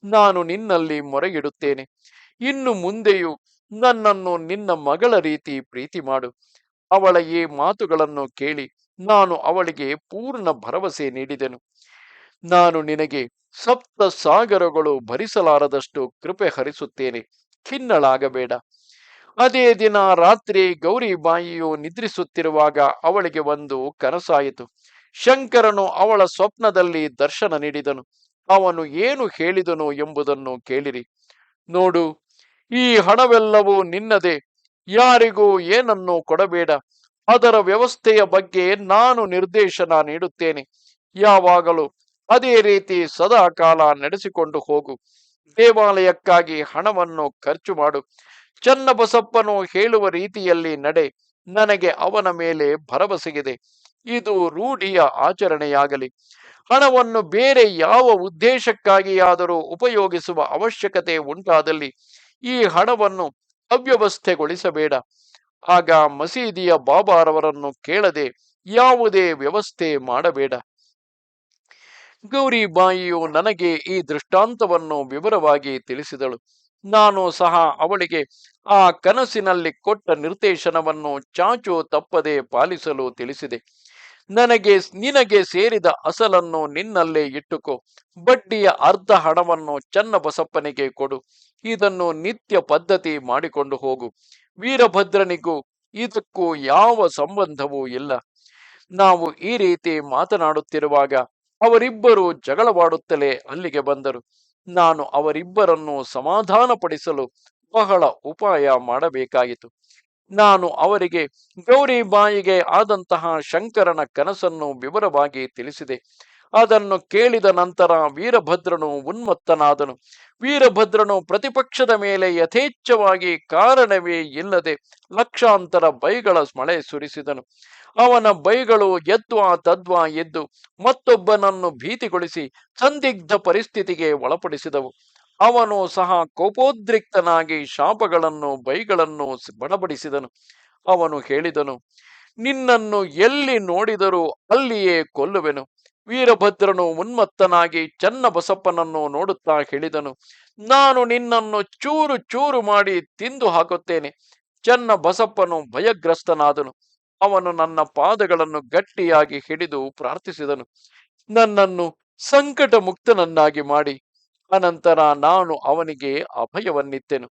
ನಾನು ನಿನ್ನಲ್ಲಿ ಮೊರೆಯಿಡುತ್ತೇನೆ. ಇನ್ನು ಮುಂದೆಯೂ ನನ್ನನ್ನು ನಿನ್ನ ಮಗಳ ರೀತಿ ಪ್ರೀತಿ ಮಾಡು. ಅವಳ ಈ ಮಾತುಗಳನ್ನು ಕೇಳಿ ನಾನು ಅವಳಿಗೆ ಪೂರ್ಣ ಭರವಸೆ ನೀಡಿದೆನು. ನಾನು ನಿನಗೆ ಸಪ್ತ ಸಾಗರಗಳು ಭರಿಸಲಾರದಷ್ಟು ಕೃಪೆ ಹರಿಸುತ್ತೇನೆ, ಖಿನ್ನಳಾಗಬೇಡ. ಅದೇ ದಿನ ರಾತ್ರಿ ಗೌರಿಬಾಯಿಯು ನಿದ್ರಿಸುತ್ತಿರುವಾಗ ಅವಳಿಗೆ ಒಂದು ಕನಸಾಯಿತು. ಶಂಕರನು ಅವಳ ಸ್ವಪ್ನದಲ್ಲಿ ದರ್ಶನ ನೀಡಿದನು. ಅವನು ಏನು ಹೇಳಿದನು ಎಂಬುದನ್ನು ಕೇಳಿರಿ. ನೋಡು, ಈ ಹಣವೆಲ್ಲವೂ ನಿನ್ನದೇ. ಯಾರಿಗೂ ಏನನ್ನು ಕೊಡಬೇಡ. ಅದರ ವ್ಯವಸ್ಥೆಯ ಬಗ್ಗೆ ನಾನು ನಿರ್ದೇಶನ ನೀಡುತ್ತೇನೆ. ಯಾವಾಗಲೂ ಅದೇ ರೀತಿ ಸದಾ ಕಾಲ ನಡೆಸಿಕೊಂಡು ಹೋಗು. ದೇವಾಲಯಕ್ಕಾಗಿ ಹಣವನ್ನು ಖರ್ಚು ಮಾಡು. ಚನ್ನಬಸಪ್ಪನು ಹೇಳುವ ರೀತಿಯಲ್ಲಿ ನಡೆ. ನನಗೆ ಅವನ ಮೇಲೆ ಭರವಸೆಯಿದೆ. ಇದು ರೂಢಿಯ ಆಚರಣೆಯಾಗಲಿ. ಹಣವನ್ನು ಬೇರೆ ಯಾವ ಉದ್ದೇಶಕ್ಕಾಗಿಯಾದರೂ ಉಪಯೋಗಿಸುವ ಅವಶ್ಯಕತೆ ಉಂಟಾದಲ್ಲಿ ಈ ಹಣವನ್ನು ಅವ್ಯವಸ್ಥೆಗೊಳಿಸಬೇಡ. ಆಗ ಮಸೀದಿಯ ಬಾಬಾರವರನ್ನು ಕೇಳದೆ ಯಾವುದೇ ವ್ಯವಸ್ಥೆ ಮಾಡಬೇಡ. ಗೌರಿಬಾಯಿಯು ನನಗೆ ಈ ದೃಷ್ಟಾಂತವನ್ನು ವಿವರವಾಗಿ ತಿಳಿಸಿದಳು. ನಾನು ಸಹ ಅವಳಿಗೆ ಆ ಕನಸಿನಲ್ಲಿ ಕೊಟ್ಟ ನಿರ್ದೇಶನವನ್ನು ಚಾಚು ತಪ್ಪದೆ ಪಾಲಿಸಲು ತಿಳಿಸಿದೆ. ನಿನಗೆ ಸೇರಿದ ಅಸಲನ್ನು ನಿನ್ನಲ್ಲೇ ಇಟ್ಟುಕೋ. ಬಡ್ಡಿಯ ಅರ್ಧ ಹಣವನ್ನು ಚನ್ನಬಸಪ್ಪನಿಗೆ ಕೊಡು. ಇದನ್ನು ನಿತ್ಯ ಪದ್ಧತಿ ಮಾಡಿಕೊಂಡು ಹೋಗು. ವೀರಭದ್ರನಿಗೂ ಇದಕ್ಕೂ ಯಾವ ಸಂಬಂಧವೂ ಇಲ್ಲ. ನಾವು ಈ ರೀತಿ ಮಾತನಾಡುತ್ತಿರುವಾಗ ಅವರಿಬ್ಬರು ಜಗಳವಾಡುತ್ತಲೇ ಅಲ್ಲಿಗೆ ಬಂದರು. ನಾನು ಅವರಿಬ್ಬರನ್ನು ಸಮಾಧಾನಪಡಿಸಲು ಬಹಳ ಉಪಾಯ ಮಾಡಬೇಕಾಯಿತು. ನಾನು ಅವರಿಗೆ ಗೌರಿಬಾಯಿಗೆ ಆದಂತಹ ಶಂಕರನ ಕನಸನ್ನು ವಿವರವಾಗಿ ತಿಳಿಸಿದೆ. ಅದನ್ನು ಕೇಳಿದ ನಂತರ ವೀರಭದ್ರನು ಉನ್ಮತ್ತನಾದನು. ವೀರಭದ್ರನು ಪ್ರತಿಪಕ್ಷದ ಮೇಲೆ ಯಥೇಚ್ಛವಾಗಿ ಕಾರಣವೇ ಇಲ್ಲದೆ ಲಕ್ಷಾಂತರ ಬೈಗಳ ಮಳೆ ಸುರಿಸಿದನು. ಅವನ ಬೈಗಳು ಯದ್ವಾ ತದ್ವಾ ಎದ್ದು ಮತ್ತೊಬ್ಬನನ್ನು ಭೀತಿಗೊಳಿಸಿ ಸಂದಿಗ್ಧ ಪರಿಸ್ಥಿತಿಗೆ ಒಳಪಡಿಸಿದವು. ಅವನು ಸಹ ಕೋಪೋದ್ರಿಕ್ತನಾಗಿ ಶಾಪಗಳನ್ನು ಬೈಗಳನ್ನು ಬಡಬಡಿಸಿದನು. ಅವನು ಹೇಳಿದನು, ನಿನ್ನನ್ನು ಎಲ್ಲಿ ನೋಡಿದರೂ ಅಲ್ಲಿಯೇ ಕೊಲ್ಲುವೆನು. ವೀರಭದ್ರನು ಉನ್ಮತ್ತನಾಗಿ ಚನ್ನಬಸಪ್ಪನನ್ನು ನೋಡುತ್ತಾ ಹೇಳಿದನು, ನಾನು ನಿನ್ನನ್ನು ಚೂರು ಚೂರು ಮಾಡಿ ತಿಂದು ಹಾಕುತ್ತೇನೆ. ಚನ್ನಬಸಪ್ಪನು ಭಯಗ್ರಸ್ತನಾದನು. ಅವನು ನನ್ನ ಪಾದಗಳನ್ನು ಗಟ್ಟಿಯಾಗಿ ಹಿಡಿದು ಪ್ರಾರ್ಥಿಸಿದನು, ನನ್ನನ್ನು ಸಂಕಟ ಮುಕ್ತನನ್ನಾಗಿ ಮಾಡಿ. ಅನಂತರ ನಾನು ಅವನಿಗೆ ಅಭಯವನ್ನಿತ್ತೆನು.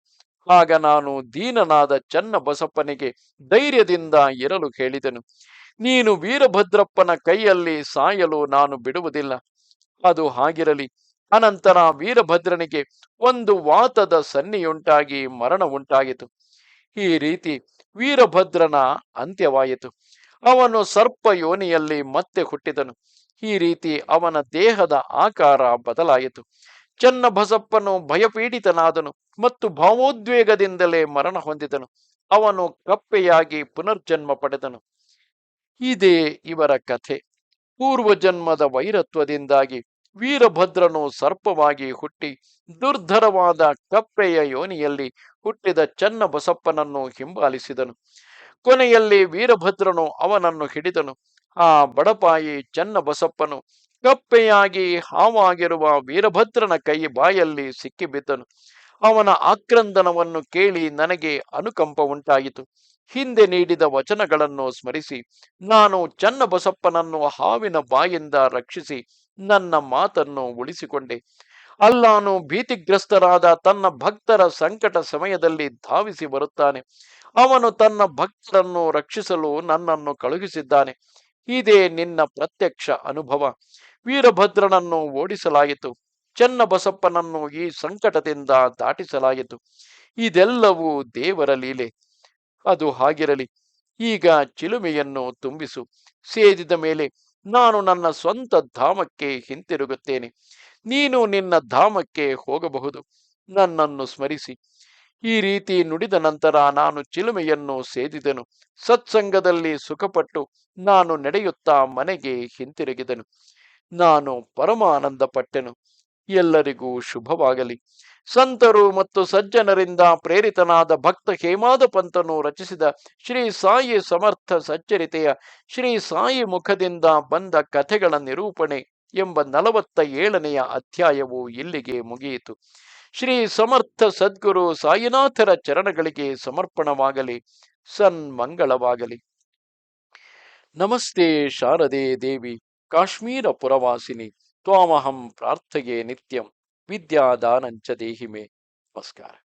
ಆಗ ನಾನು ದೀನನಾದ ಚನ್ನಬಸಪ್ಪನಿಗೆ ಧೈರ್ಯದಿಂದ ಇರಲು ಹೇಳಿದೆನು. ನೀನು ವೀರಭದ್ರಪ್ಪನ ಕೈಯಲ್ಲಿ ಸಾಯಲು ನಾನು ಬಿಡುವುದಿಲ್ಲ. ಅದು ಹಾಗಿರಲಿ. ಅನಂತರ ವೀರಭದ್ರನಿಗೆ ಒಂದು ವಾತದ ಸನ್ನಿಯುಂಟಾಗಿ ಮರಣ ಉಂಟಾಯಿತು. ಈ ರೀತಿ ವೀರಭದ್ರನ ಅಂತ್ಯವಾಯಿತು. ಅವನು ಸರ್ಪ ಯೋನಿಯಲ್ಲಿ ಮತ್ತೆ ಹುಟ್ಟಿದನು. ಈ ರೀತಿ ಅವನ ದೇಹದ ಆಕಾರ ಬದಲಾಯಿತು. ಚನ್ನಬಸಪ್ಪನು ಭಯಪೀಡಿತನಾದನು ಮತ್ತು ಭಾವೋದ್ವೇಗದಿಂದಲೇ ಮರಣ ಹೊಂದಿದನು. ಅವನು ಕಪ್ಪೆಯಾಗಿ ಪುನರ್ಜನ್ಮ ಪಡೆದನು. ಇದೇ ಇವರ ಕಥೆ. ಪೂರ್ವಜನ್ಮದ ವೈರತ್ವದಿಂದಾಗಿ ವೀರಭದ್ರನು ಸರ್ಪವಾಗಿ ಹುಟ್ಟಿ ದುರ್ಧರವಾದ ಕಪ್ಪೆಯ ಯೋನಿಯಲ್ಲಿ ಹುಟ್ಟಿದ ಚನ್ನಬಸಪ್ಪನನ್ನು ಹಿಂಬಾಲಿಸಿದನು. ಕೊನೆಯಲ್ಲಿ ವೀರಭದ್ರನು ಅವನನ್ನು ಹಿಡಿದನು. ಆ ಬಡಪಾಯಿ ಚನ್ನಬಸಪ್ಪನು ಕಪ್ಪೆಯಾಗಿ ಹಾವಾಗಿರುವ ವೀರಭದ್ರನ ಕೈ ಬಾಯಲ್ಲಿ ಸಿಕ್ಕಿಬಿದ್ದನು. ಅವನ ಆಕ್ರಂದನವನ್ನು ಕೇಳಿ ನನಗೆ ಅನುಕಂಪ ಉಂಟಾಯಿತು. ಹಿಂದೆ ನೀಡಿದ ವಚನಗಳನ್ನು ಸ್ಮರಿಸಿ ನಾನು ಚನ್ನಬಸಪ್ಪನನ್ನು ಹಾವಿನ ಬಾಯಿಂದ ರಕ್ಷಿಸಿ ನನ್ನ ಮಾತನ್ನು ಉಳಿಸಿಕೊಂಡೆ. ಅಲ್ಲಾನು ಭೀತಿಗ್ರಸ್ತರಾದ ತನ್ನ ಭಕ್ತರ ಸಂಕಟ ಸಮಯದಲ್ಲಿ ಧಾವಿಸಿ ಬರುತ್ತಾನೆ. ಅವನು ತನ್ನ ಭಕ್ತರನ್ನು ರಕ್ಷಿಸಲು ನನ್ನನ್ನು ಕಳುಹಿಸಿದ್ದಾನೆ. ಇದೇ ನಿನ್ನ ಪ್ರತ್ಯಕ್ಷ ಅನುಭವ. ವೀರಭದ್ರನನ್ನು ಓಡಿಸಲಾಯಿತು. ಚನ್ನಬಸಪ್ಪನನ್ನು ಈ ಸಂಕಟದಿಂದ ದಾಟಿಸಲಾಯಿತು. ಇದೆಲ್ಲವೂ ದೇವರ ಲೀಲೆ. ಅದು ಹಾಗಿರಲಿ. ಈಗ ಚಿಲುಮೆಯನ್ನು ತುಂಬಿಸು. ಸೇದಿದ ಮೇಲೆ ನಾನು ನನ್ನ ಸ್ವಂತ ಧಾಮಕ್ಕೆ ಹಿಂತಿರುಗುತ್ತೇನೆ. ನೀನು ನಿನ್ನ ಧಾಮಕ್ಕೆ ಹೋಗಬಹುದು, ನನ್ನನ್ನು ಸ್ಮರಿಸಿ. ಈ ರೀತಿ ನುಡಿದ ನಂತರ ನಾನು ಚಿಲುಮೆಯನ್ನು ಸೇದಿದೆನು. ಸತ್ಸಂಗದಲ್ಲಿ ಸುಖಪಟ್ಟು ನಾನು ನಡೆಯುತ್ತಾ ಮನೆಗೆ ಹಿಂತಿರುಗಿದೆನು. ನಾನು ಪರಮಾನಂದ ಪಟ್ಟೆನು. ಎಲ್ಲರಿಗೂ ಶುಭವಾಗಲಿ. ಸಂತರು ಮತ್ತು ಸಜ್ಜನರಿಂದ ಪ್ರೇರಿತನಾದ ಭಕ್ತ ಹೇಮಾದ ಪಂತನು ರಚಿಸಿದ ಶ್ರೀ ಸಾಯಿ ಸಮರ್ಥ ಸಚ್ಚರಿತೆಯ ಶ್ರೀ ಸಾಯಿ ಮುಖದಿಂದ ಬಂದ ಕಥೆಗಳ ನಿರೂಪಣೆ ಎಂಬ 47ನೆಯ ಅಧ್ಯಾಯವು ಇಲ್ಲಿಗೆ ಮುಗಿಯಿತು. ಶ್ರೀ ಸಮರ್ಥ ಸದ್ಗುರು ಸಾಯಿನಾಥರ ಚರಣಗಳಿಗೆ ಸಮರ್ಪಣವಾಗಲಿ. ಸನ್ಮಂಗಳವಾಗಲಿ. ನಮಸ್ತೆ ಶಾರದೆ ದೇವಿ ಕಾಶ್ಮೀರ ಪುರವಾಸಿನಿ ತ್ವಾಮಹಂ ಪ್ರಾರ್ಥಯೇ ನಿತ್ಯಂ ವಿದ್ಯಾದಾನಂಚ ದೇಹಿಮೆ. ನಮಸ್ಕಾರ.